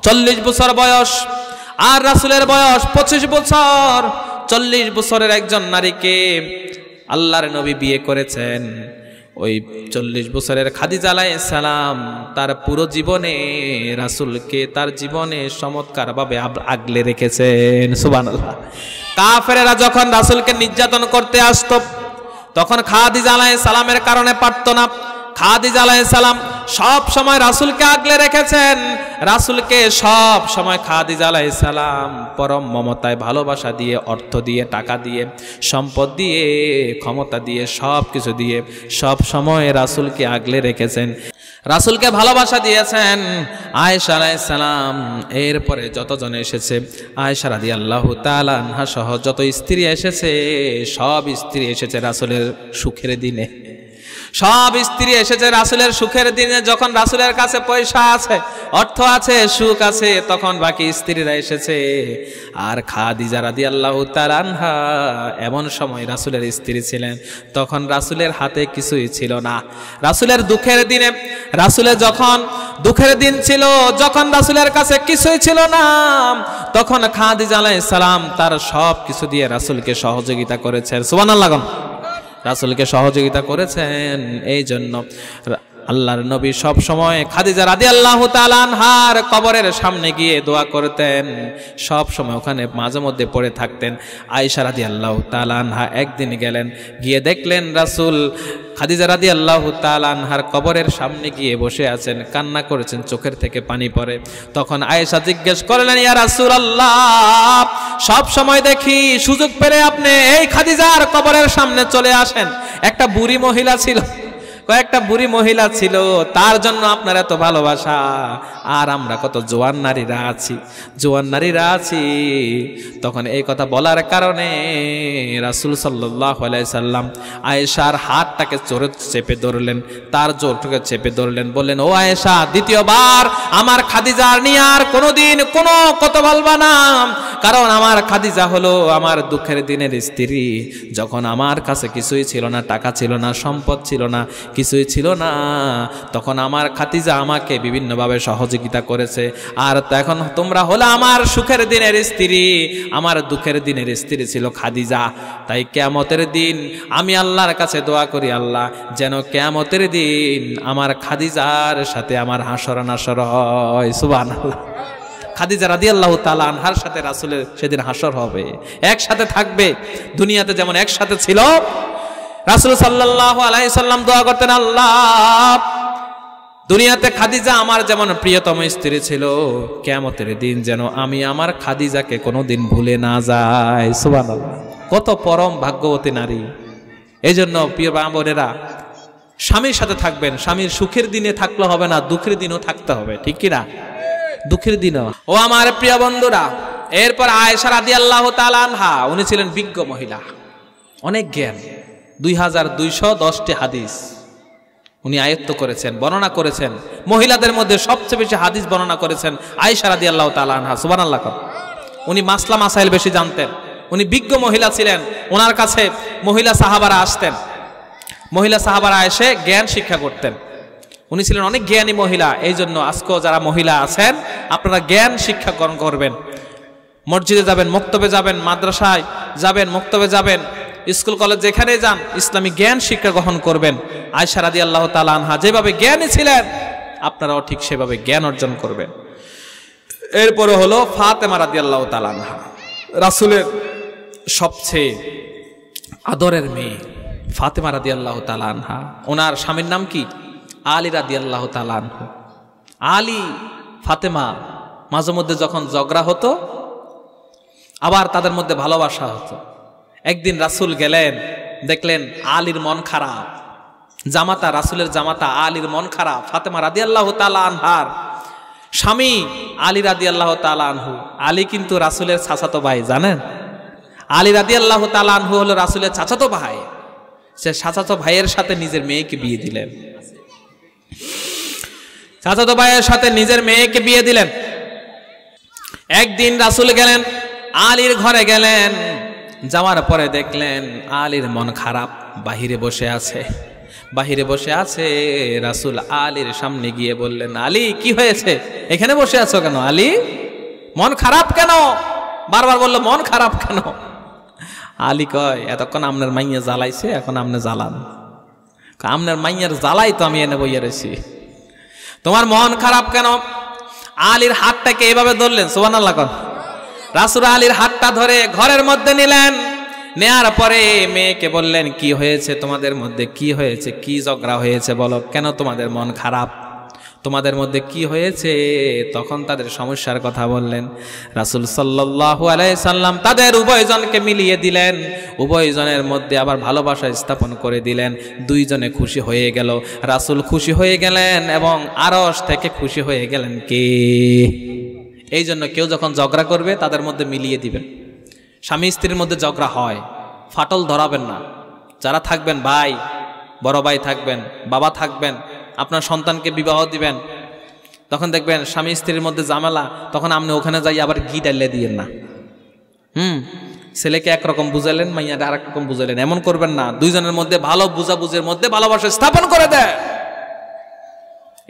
40 বছর বয়স, আর রাসূলের বয়স 25 বছর। 40 বছরের একজন নারীকে আল্লাহর নবী বিয়ে করেছেন। ওই 40 বছরের খাদিজা আলাইহিস সালাম তার পুরো জীবনে রাসূলকে তার জীবনে চমৎকারভাবে আগলে রেখেছেন। সুবহানাল্লাহ। কাফেরেরা যখন রাসূলকে নির্যাতন করতে আসতো, তখন খাদিজা আলাইহিস সালামের কারণে পারত না। খাদিজা আলাইহিস সালাম সব সময় রাসূলকে আগলে রেখেছেন। রাসূলকে সব সময় খাদিজা আলাইহিস সালাম পরম মমতায় ভালোবাসা দিয়ে, অর্থ দিয়ে, টাকা দিয়ে, সম্পদ দিয়ে, ক্ষমতা দিয়ে, সব কিছু দিয়ে সব সময় রাসূলকে আগলে রেখেছেন, রাসূলকে ভালোবাসা দিয়েছেন। আয়েশা আলাইহিস সালাম এরপরে যতজন এসেছে, আয়েশা রাদিয়াল্লাহু তাআলা আনহা সহ যত স্ত্রী এসেছে, সব স্ত্রী এসেছে রাসূলের সুখের দিনে। সব স্ত্রী এসেছে রাসূলের সুখের দিনে। যখন রাসূলের কাছে পয়সা আছে, অর্থ আছে, সুখ আছে, তখন বাকি স্ত্রীরা এসেছে। আর খাদিজা রাদিয়াল্লাহু তাআলা আনহা এমন সময় রাসূলের স্ত্রী ছিলেন, তখন রাসূলের হাতে কিছুই ছিল না। রাসূলের দুঃখের দিনে, রাসূলের যখন দুঃখের দিন ছিল, যখন রাসূলের কাছে কিছুই ছিল না, তখন খাদিজা আলাইহিস সালাম তার সব কিছু দিয়ে রাসূলকে সহযোগিতা করেছেন। সুবহানাল্লাহ। রাসূলকে সহযোগিতা করেছেন। এই জন্য আল্লাহর নবী সব সময় খাদিজা রাদিয়াল্লাহু তাআলা আনহার কবরের সামনে গিয়ে দোয়া করতেন, সব সময় ওখানে মাঝে মধ্যে পড়ে থাকতেন। আয়েশা রাদিয়াল্লাহু তাআলা আনহা একদিন গেলেন, গিয়ে দেখলেন রাসূল খাদিজা রাদিয়াল্লাহু তাআলা আনহার কবরের সামনে গিয়ে বসে আছেন, কান্না করেছেন, চোখের থেকে পানি পড়ে। তখন আয়েশা জিজ্ঞেস করলেন, ইয়া রাসূলুল্লাহ, সব সময় দেখি সুযোগ পেলে আপনি এই খাদিজার কবরের সামনে চলে আসেন। একটা বুড়ি মহিলা ছিল, কয়েকটা বুড়ি মহিলা ছিল, তার জন্য আপনার এত ভালোবাসা, আর আমরা কত জোয়ান নারীরা আছি, জোয়ান নারীরা আছি। তখন এই কথা বলার কারণে রাসূল সাল্লাল্লাহু আলাইহি সাল্লাম আয়েশার হাতটাকে জোরে চেপে ধরলেন, তার জোরটাকে চেপে ধরলেন, বললেন, ও আয়েশা, দ্বিতীয়বার আমার খাদিজার নিয়ে আর কোনোদিন কোনো কথা বলবা না, কারণ আমার খাদিজা হলো আমার দুঃখের দিনের স্ত্রী। যখন আমার কাছে কিছুই ছিল না, টাকা ছিল না, সম্পদ ছিল না, কিছুই ছিল না, তখন আমার খাদিজা আমাকে বিভিন্নভাবে সহযোগিতা করেছে। আর এখন তোমরা হলো আমার সুখের দিনের স্ত্রী, আমার দুঃখের দিনের স্ত্রী ছিল খাদিজা। তাই কিয়ামতের দিন আমি আল্লাহর কাছে দোয়া করি, আল্লাহ যেন কিয়ামতের দিন আমার খাদিজার সাথে আমার হাসর নাসর হয়। সুবহানাল্লাহ। খাদিজা রাদিয়াল্লাহু তাআলা আনহার সাথে রাসূলের সেদিন হাসর হবে, একসাথে থাকবে। দুনিয়াতে যেমন একসাথে ছিল, রাসূল সাল্লাল্লাহু আলাইহি সাল্লাম দোয়া করতেন, আল্লাহ দুনিয়াতে খাদিজা আমার যেমন প্রিয়তম স্ত্রী ছিল, কিয়ামতের দিন যেন আমি আমার খাদিজাকে কোনোদিন ভুলে না যাই। সুবহানাল্লাহ। কত পরম ভাগ্যবতী নারী। এই জন্য প্রিয় মা বোনেরা, স্বামীর সাথে থাকবেন, স্বামীর সুখের দিনে থাকলে হবে না, দুঃখের দিনও থাকতে হবে, ঠিক কিনা? দুঃখের দিনও। ও আমার প্রিয় বন্ধুরা, এরপর আয়েশা রাদিয়াল্লাহু তাআলা আনহা, উনি ছিলেন বিজ্ঞ মহিলা, অনেক জ্ঞান, 2210টি হাদিস উনি আয়ত্ত করেছেন, বর্ণনা করেছেন। মহিলাদের মধ্যে সবচেয়ে বেশি হাদিস বর্ণনা করেছেন আয়েশা রাদিয়াল্লাহু তাআলা আনহা। সুবহানাল্লাহ। উনি মাসলা মাসাইল বেশি জানতেন, উনি বিজ্ঞ মহিলা ছিলেন। ওনার কাছে মহিলা সাহাবারা আসতেন, মহিলা সাহাবারা এসে জ্ঞান শিক্ষা করতেন। উনি ছিলেন অনেক জ্ঞানী মহিলা। এই জন্য আজকেও যারা মহিলা আছেন, আপনারা জ্ঞান শিক্ষা গ্রহণ করবেন। মসজিদে যাবেন, মক্তবে যাবেন, মাদ্রাসায় যাবেন, মক্তবে যাবেন, স্কুল কলেজ যেখানে যান, ইসলামিক জ্ঞান শিক্ষা গ্রহণ করবেন। আয়েশা রাদিয়াল্লাহু তাআলা আনহা যেভাবে জ্ঞানী ছিলেন, আপনারাও ঠিক সেভাবে জ্ঞান অর্জন করবেন। এরপরে হলো ফাতেমা রাদিয়াল্লাহু তাআলা আনহা, রাসূলের সবচেয়ে আদরের মেয়ে ফাতেমা রাদিয়াল্লাহু তাআলা আনহা। ওনার স্বামীর নাম কি? আলী রাদিয়াল্লাহু তাআলা আনহু। আলী ফাতেমা মাঝে মধ্যে যখন ঝগড়া হতো, আবার তাদের মধ্যে ভালোবাসা হতো। একদিন রাসূল গেলেন, দেখলেন আলীর মন খারাপ, জামাতা, রাসূলের জামাতা আলীর মন খারাপ। ফাতেমা রাদিয়াল্লাহু তাআলা আনহার স্বামী আলী রাদিয়াল্লাহু তাআলা আনহু, আলী কিন্তু রাসূলের চাচাতো ভাই, জানেন? আলী রাদিয়াল্লাহু তাআলা আনহু হলো রাসূলের চাচাতো ভাই। সে চাচাতো ভাইয়ের সাথে নিজের মেয়েকে বিয়ে দিলেন, চাচাতো ভাইয়ের সাথে নিজের মেয়েকে বিয়ে দিলেন। একদিন রাসূল গেলেন, আলীর ঘরে গেলেন, যাওয়ার পরে দেখলেন আলীর মন খারাপ, বাহিরে বসে আছে। বাহিরে বসে আছে, রাসূল আলীর সামনে গিয়ে বললেন, আলী কি হয়েছে, এখানে বসে আছো কেন? আলী মন খারাপ কেন? বারবার বললো মন খারাপ কেন? আলী কয়, এতক্ষণ আপনার মাইয়া জ্বালাইছে, এখন আপনি জ্বালান। আপনার মাইয়ার জ্বালাই তো আমি এনে বইয়া রয়েছি, তোমার মন খারাপ কেন? আলীর হাতটাকে এভাবে ধরলেন, সুবহানাল্লাহ। রাসূল আলীর হাতটা ধরে ঘরের মধ্যে নিলেন, নেয়ার পরে মেয়েকে বললেন, কি হয়েছে তোমাদের মধ্যে, কি হয়েছে, কি ঝগড়া হয়েছে বলো, কেন তোমাদের মন খারাপ, তোমাদের মধ্যে কি হয়েছে? তখন তাদের সমস্যার কথা বললেন। রাসূল সাল্লাল্লাহু আলাইহি সাল্লাম তাদের উভয়জনকে মিলিয়ে দিলেন, উভয়জনের মধ্যে আবার ভালোবাসা স্থাপন করে দিলেন। দুইজনে খুশি হয়ে গেল, রাসূল খুশি হয়ে গেলেন এবং আরশ থেকে খুশি হয়ে গেলেন কে? এই জন্য কেউ যখন ঝগড়া করবে তাদের মধ্যে মিলিয়ে দিবেন। স্বামী স্ত্রীর মধ্যে ঝগড়া হয়, ফাটল ধরাবেন না। যারা থাকবেন, ভাই, বড় ভাই থাকবেন, বাবা থাকবেন, আপনার সন্তানকে বিবাহ দিবেন, তখন দেখবেন স্বামী স্ত্রীর মধ্যে ঝামেলা, তখন আপনি ওখানে যাই আবার ঘি ডালে দিয়েন না। ছেলেকে একরকম বুঝালেন, মাইয়াকে আরেক রকম বুঝালেন, এমন করবেন না। দুইজনের মধ্যে ভালো বুঝাবুঝির মধ্যে ভালোবাসা স্থাপন করে দেয়।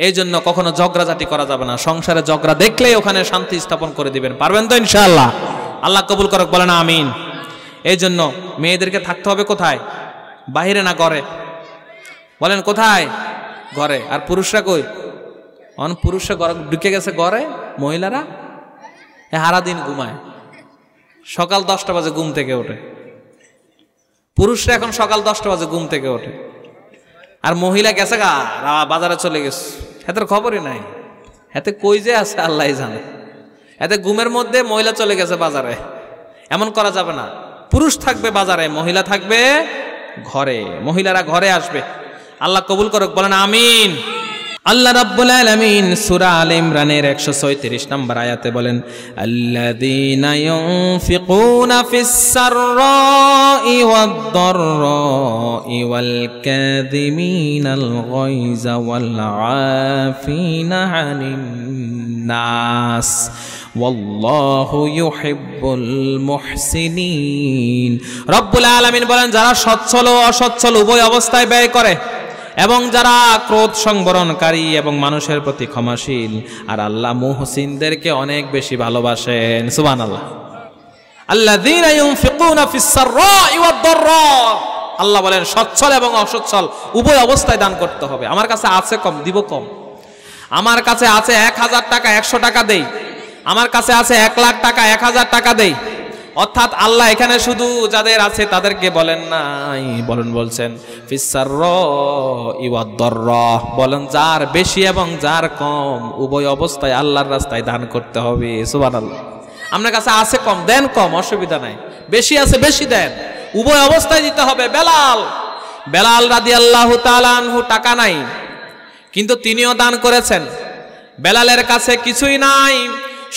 এই জন্য কখনো ঝগড়াঝাটি করা যাবে না। সংসারে ঝগড়া দেখলে ওখানে শান্তি স্থাপন করে দিবেন, পারবেন তো ইনশাআল্লাহ? আল্লাহ কবুল করুক, বলেন আমিন। এই জন্য মেয়েদেরকে থাকতে হবে কোথায়? বাহিরে না ঘরে? বলেন কোথায়? ঘরে, আর পুরুষরা কই? পুরুষরা ঘরে ঢুকে গেছে ঘরে, মহিলারা সারা দিন ঘুমায়, সকাল 10টা বাজে ঘুম থেকে ওঠে। পুরুষরা এখন সকাল 10টা বাজে ঘুম থেকে ওঠে, আর মহিলা গেছে গা বাজারে চলে গেছে, এদের খবরই নাই, এতে কই যে আছে আল্লাহ জানে। এতে ঘুমের মধ্যে মহিলা চলে গেছে বাজারে। এমন করা যাবে না, পুরুষ থাকবে বাজারে, মহিলা থাকবে ঘরে, মহিলারা ঘরে আসবে। আল্লাহ কবুল করুক, বলেন আমিন। আল্লাহ রাব্বুল আলামিন সূরা আলে ইমরানের 136 নম্বর আয়াতে বলেন, আল্লাযীনা ইউনফিকুনা ফিস সাররাই ওয়াদ দাররাই ওয়াল কাযিমিনাল গায়যা ওয়াল আফিনা আনিন নাস ওয়াল্লাহু ইউহিব্বুল মুহসিনিন। রব্বুল আলামিন বলেন, যারা সচ্ছল ও অসচ্ছল উভয় অবস্থায় ব্যয় করে এবং যারা ক্রোধ সংবরণকারী এবং মানুষের প্রতি ক্ষমাশীল, আর আল্লাহ মুহসিনদেরকে অনেক বেশি ভালোবাসেন। সুবহানাল্লাহ। আল্লাযীনা ইউনফিকুনা ফিস সাররাই ওয়াদ দাররা, আল্লাহ বলেন সচ্ছল এবং অসচ্ছল উভয় অবস্থায় দান করতে হবে। আমার কাছে আছে কম, দিব কম। আমার কাছে আছে 1000 টাকা, 100 টাকা দেই। আমার কাছে আছে 1 লাখ টাকা, 1000 টাকা দেই। অর্থাৎ আল্লাহ এখানে শুধু যাদের আছে তাদেরকে বলেন নাই, বলছেন ফিস সাররাই ওয়াদ দাররা, বলেন যার বেশি এবং যার কম উভয় অবস্থায় আল্লাহর রাস্তায় দান করতে হবে। সুবহানাল্লাহ। আপনার কাছে আছে কম, দেন কম, অসুবিধা নাই। বেশি আছে বেশি দেন, উভয় অবস্থায় দিতে হবে। বেলাল রাদিয়াল্লাহু তাআলা আনহু টাকা নাই, কিন্তু তিনিও দান করেছেন। বেলালের কাছে কিছুই নাই,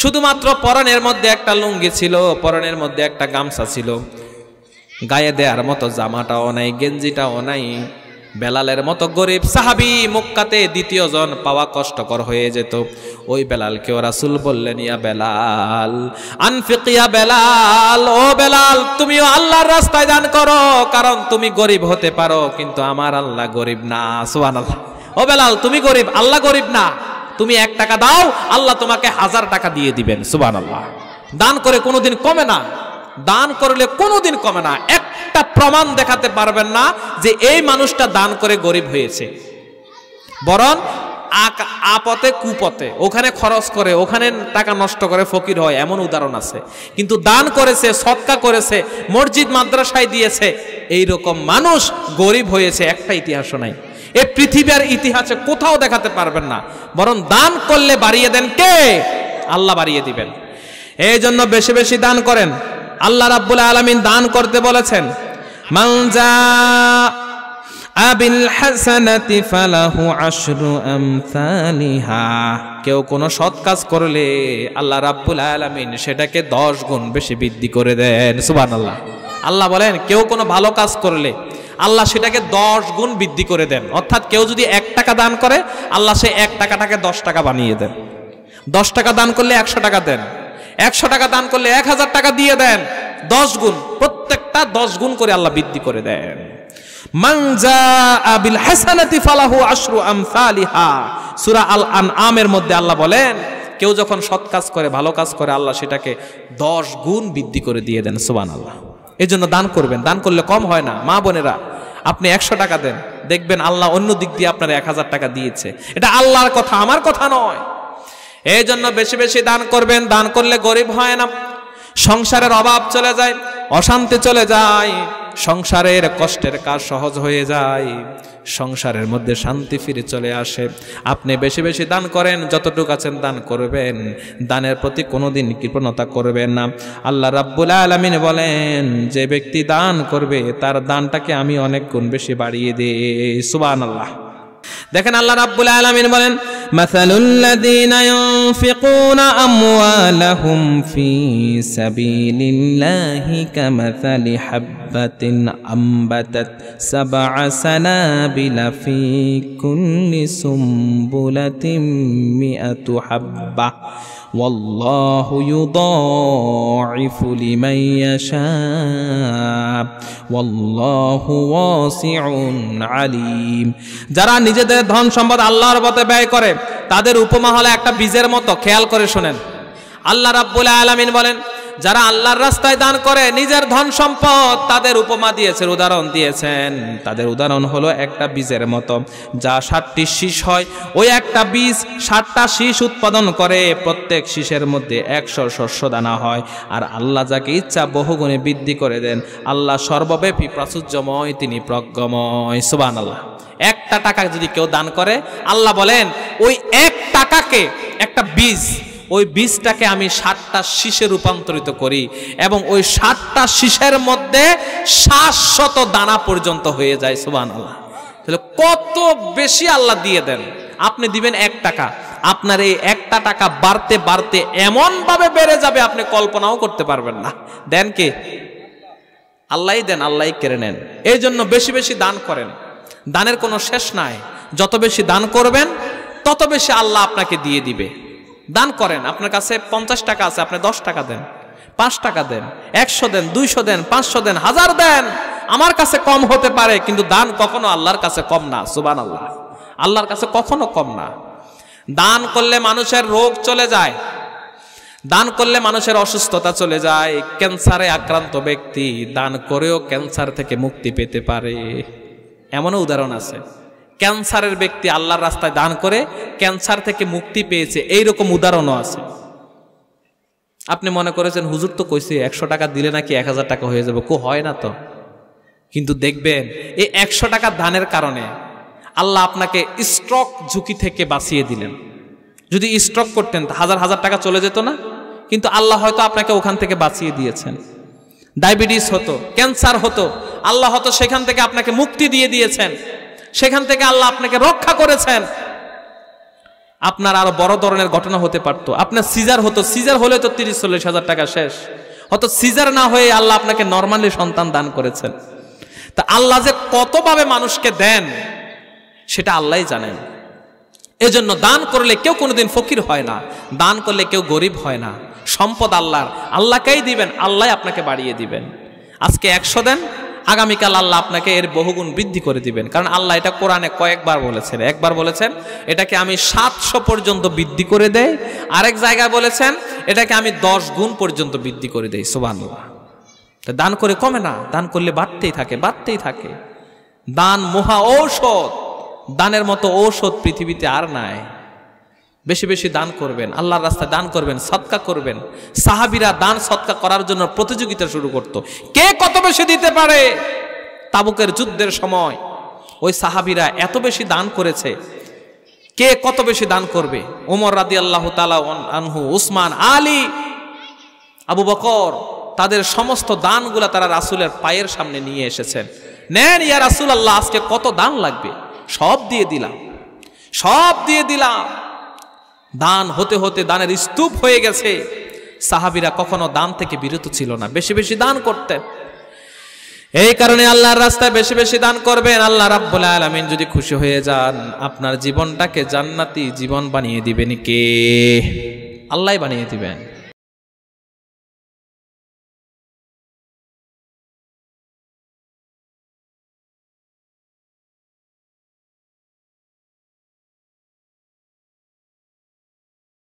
শুধুমাত্র পরনের মধ্যে একটা লুঙ্গি ছিল, পরনের মধ্যে একটা গামছা ছিল, গায়ে দেওয়ার মতো জামাটাও নাই, গেঞ্জিটাও নাই। বেলালের মতো গরিব সাহাবী মক্কাতে দ্বিতীয় জন পাওয়া কষ্টকর হয়ে যেত। ওই বেলালকেও রাসূল বললেন, ইয়া বেলাল আনফিক ইয়া বেলাল, ও বেলাল তুমিও আল্লাহর রাস্তায় দান করো, কারণ তুমি গরিব হতে পারো কিন্তু আমার আল্লাহ গরিব না। সুবহানাল্লাহ। ও বেলাল তুমি গরিব, আল্লাহ গরিব না। তুমি 1 টাকা দাও, আল্লাহ তোমাকে 1000 টাকা দিয়ে দিবেন। সুবহানাল্লাহ। দান করে কোনোদিন কমে না, দান করলে কোনোদিন কমে না। একটা প্রমাণ দেখাতে পারবেন না যে এই মানুষটা দান করে গরিব হয়েছে, বরং আপতে কুপথে ওখানে খরচ করে, ওখানে টাকা নষ্ট করে ফকির হয়, এমন উদাহরণ আছে। কিন্তু দান করেছে, সদকা করেছে, মসজিদ মাদ্রাসায় দিয়েছে, এইরকম মানুষ গরিব হয়েছে একটা ইতিহাসও নাই। এই পৃথিবীর ইতিহাসে কোথাও দেখাতে পারবেন না। বরং দান করলে বাড়িয়ে দেন কে? আল্লাহ বাড়িয়ে দিবেন। এই জন্য বেশি বেশি দান করেন। আল্লাহ রাব্বুল আলামিন দান করতে বলেছেন, মান জাআ বিল হাসানাতি ফালাহু আশরু আমসালিহা। কেউ কোনো সৎ কাজ করলে আল্লাহ রাব্বুল আলামিন সেটাকে 10 গুণ বেশি বৃদ্ধি করে দেন। সুবহানাল্লাহ। আল্লাহ বলেন কেউ কোনো ভালো কাজ করলে আল্লাহ সেটাকে 10 গুণ বৃদ্ধি করে দেন। অর্থাৎ কেউ যদি 1 টাকা দান করে, আল্লাহ সেই 1 টাকাটাকে 10 টাকা বানিয়ে দেন। 10 টাকা দান করলে 100 টাকা দেন, 100 টাকা দান করলে 1000 টাকা দিয়ে দেন। 10 গুণ, প্রত্যেকটা 10 গুণ করে আল্লাহ বৃদ্ধি করে দেন। মান জাআ বিল হাসানাতি ফালাহু আশরু আমসালিহা। সূরা আল আনআমের মধ্যে আল্লাহ বলেন কেউ যখন সৎ কাজ করে, ভালো কাজ করে, আল্লাহ সেটাকে 10 গুণ বৃদ্ধি করে দিয়ে দেন। সুবহানাল্লাহ। এই জন্য দান করবেন, দান করলে কম হয় না। মা বোনেরা, আপনি 100 টাকা দেন, দেখবেন আল্লাহ অন্য দিক দিয়ে আপনার 1000 টাকা দিয়েছে। এটা আল্লাহর কথা, আমার কথা নয়। এই জন্য বেশি বেশি দান করবেন। দান করলে গরিব হয় না, সংসারের অভাব চলে যায়, অশান্তি চলে যায়, সংসারের কষ্টের কাজ সহজ হয়ে যায়, সংসারের মধ্যে শান্তি ফিরে চলে আসে। আপনি বেশি বেশি দান করেন, যতটুকু আছেন দান করবেন, দানের প্রতি কোনোদিন কৃপণতা করবেন না। আল্লাহ রাব্বুল আলামিন বলেন যে ব্যক্তি দান করবে তার দানটাকে আমি অনেক গুণ বেশি বাড়িয়ে দিই। সুবহানাল্লাহ। দেখেন আল্লাহ রাব্বুল আলামিন বলেন, মাসালুল লাযীনা ইউনফিকুনা আমওয়ালাহুম ফি সাবিলিল্লাহি কামাসালি হাববাতিন আমবাতাত 7 সানাবিলা ফি কুল্লি সুমবুলাতিন 100 হাব্বা ওয়াল্লাহু ইউদাঈফু লিমান ইয়াশা ওয়াল্লাহু ওয়াসিউন আলীম। যারা নিজেদের ধন সম্পদ আল্লাহর পথে ব্যয় করে তাদের উপমা হলো একটা বীজের মতো। খেয়াল করে শুনেন, আল্লাহ রাব্বুল আলামিন বলেন যারা আল্লাহর রাস্তায় দান করে নিজের ধন সম্পদ, তাদের উপমা দিয়েছেন, উদাহরণ দিয়েছেন। তাদের উদাহরণ হলো একটা বীজের মতো, যা 60টি শীষ হয়। ওই একটা বীজ 60টা শীষ উৎপাদন করে, প্রত্যেক শীষের মধ্যে 100 শস্য দানা হয়। আর আল্লাহ যাকে ইচ্ছা বহুগুণে বৃদ্ধি করে দেন। আল্লাহ সর্বব্যাপী, প্রাচুর্যময়, তিনি প্রজ্ঞময়। সুবহানাল্লাহ। একটা টাকা যদি কেউ দান করে, আল্লাহ বলেন ওই এক টাকাকে, একটা বীজ, ওই বীজটাকে আমি 60টা শীষে রূপান্তরিত করি এবং ওই 60টা শীষের মধ্যে 700 দানা পর্যন্ত হয়ে যায়। সুবহানাল্লাহ। তাহলে কত বেশি আল্লাহ দিয়ে দেন। আপনি দিবেন 1 টাকা, আপনার এই একটা টাকা বাড়তে বাড়তে এমন ভাবে বেড়ে যাবে আপনি কল্পনাও করতে পারবেন না। দেন কে? আল্লাহই দেন, আল্লাহই কেড়ে নেন। এই জন্য বেশি বেশি দান করেন। দানের কোনো শেষ নাই। যত বেশি দান করবেন তত বেশি আল্লাহ আপনাকে দিয়ে দিবে। দান করেন। আপনার কাছে 50 টাকা আছে, আপনি 10 টাকা দেন, 5 টাকা দেন, 100 দেন, 200 দেন, 500 দেন, 1000 দেন। আমার কাছে কম হতে পারে, কিন্তু দান কখনো আল্লাহর কাছে কম না। সুবহানাল্লাহ। আল্লাহর কাছে কখনো কম না। দান করলে মানুষের রোগ চলে যায়, দান করলে মানুষের অসুস্থতা চলে যায়। ক্যান্সারে আক্রান্ত ব্যক্তি দান করেও ক্যান্সার থেকে মুক্তি পেতে পারে, এমনও উদাহরণ আছে। ক্যান্সারের ব্যক্তি আল্লাহর রাস্তায় দান করে ক্যান্সার থেকে মুক্তি পেয়েছে, এইরকম উদাহরণও আছে। আপনি মনে করেছেন হুজুর তো কইছে 100 টাকা দিলে নাকি 1000 টাকা হয়ে যাবে, হয় না তো। কিন্তু দেখবেন এই 100 টাকা দানের কারণে আল্লাহ আপনাকে স্ট্রোক ঝুঁকি থেকে বাঁচিয়ে দিলেন। যদি স্ট্রোক করতেন হাজার হাজার টাকা চলে যেত না, কিন্তু আল্লাহ হয়তো আপনাকে ওখান থেকে বাঁচিয়ে দিয়েছেন। ডায়াবেটিস হতো, ক্যান্সার হতো, আল্লাহ হয়তো সেখান থেকে আপনাকে মুক্তি দিয়ে দিয়েছেন, সেখান থেকে আল্লাহ আপনাকে রক্ষা করেছেন। আপনার আরো বড় ধরনের ঘটনা হতে পারতো। আপনার সিজার হতো, সিজার হলে তো 30-40 হাজার টাকা শেষ হয়তো। সিজার না হয়ে আল্লাহ আপনাকে নরমালি সন্তান দান করেছেন। তা আল্লাহ যে কতভাবে মানুষকে দেন সেটা আল্লাহই জানেন। এজন্য দান করলে কেউ কোনোদিন ফকির হয় না, দান করলে কেউ গরিব হয় না। সম্পদ আল্লাহর, আল্লাহকেই দিবেন, আল্লাহ আপনাকে বাড়িয়ে দিবেন। আজকে 100 দেন, আগামীকাল আল্লাহ আপনাকে এর বহুগুণ বৃদ্ধি করে দিবেন। কারণ আল্লাহ এটা কোরআনে কয়েকবার বলেছেন। একবার বলেছেন এটাকে আমি 700 পর্যন্ত বৃদ্ধি করে দেই, আরেক জায়গায় বলেছেন এটাকে আমি 10 গুণ পর্যন্ত বৃদ্ধি করে দেই। সুবহানাল্লাহ। দান করে কমে না, দান করলে বাড়তেই থাকে, বাড়তেই থাকে। দান মহা ঔষধ, দানের মতো ঔষধ পৃথিবীতে আর নাই। বেশি বেশি দান করবেন, আল্লাহর রাস্তায় দান করবেন, সদকা করবেন। সাহাবীরা দান সদকা করার জন্য প্রতিযোগিতা শুরু করত, কে কত বেশি দিতে পারে। তাবুকের যুদ্ধের সময় ওই সাহাবীরা এত বেশি দান করেছে, কে কত বেশি দান করবে। ওমর রাদিয়াল্লাহু তাআলা আনহু, উসমান, আলী, আবু বকর, তাদের সমস্ত দানগুলা তারা রাসূলের পায়ের সামনে নিয়ে এসেছেন। নেন ইয়া রাসূলুল্লাহ, আজকে কত দান লাগবে, সব দিয়ে দিলাম, সব দিয়ে দিলাম। দান হতে হতে দানের স্তূপ হয়ে গেছে। সাহাবীরা কখনো দান থেকে বিরত ছিল না, বেশি বেশি দান করতেন। এই কারণে আল্লাহর রাস্তায় বেশি বেশি দান করবেন। আল্লাহ রাব্বুল আলামিন যদি খুশি হয়ে যান, আপনার জীবনটাকে জান্নাতি জীবন বানিয়ে দিবেন কে? আল্লাহই বানিয়ে দিবেন।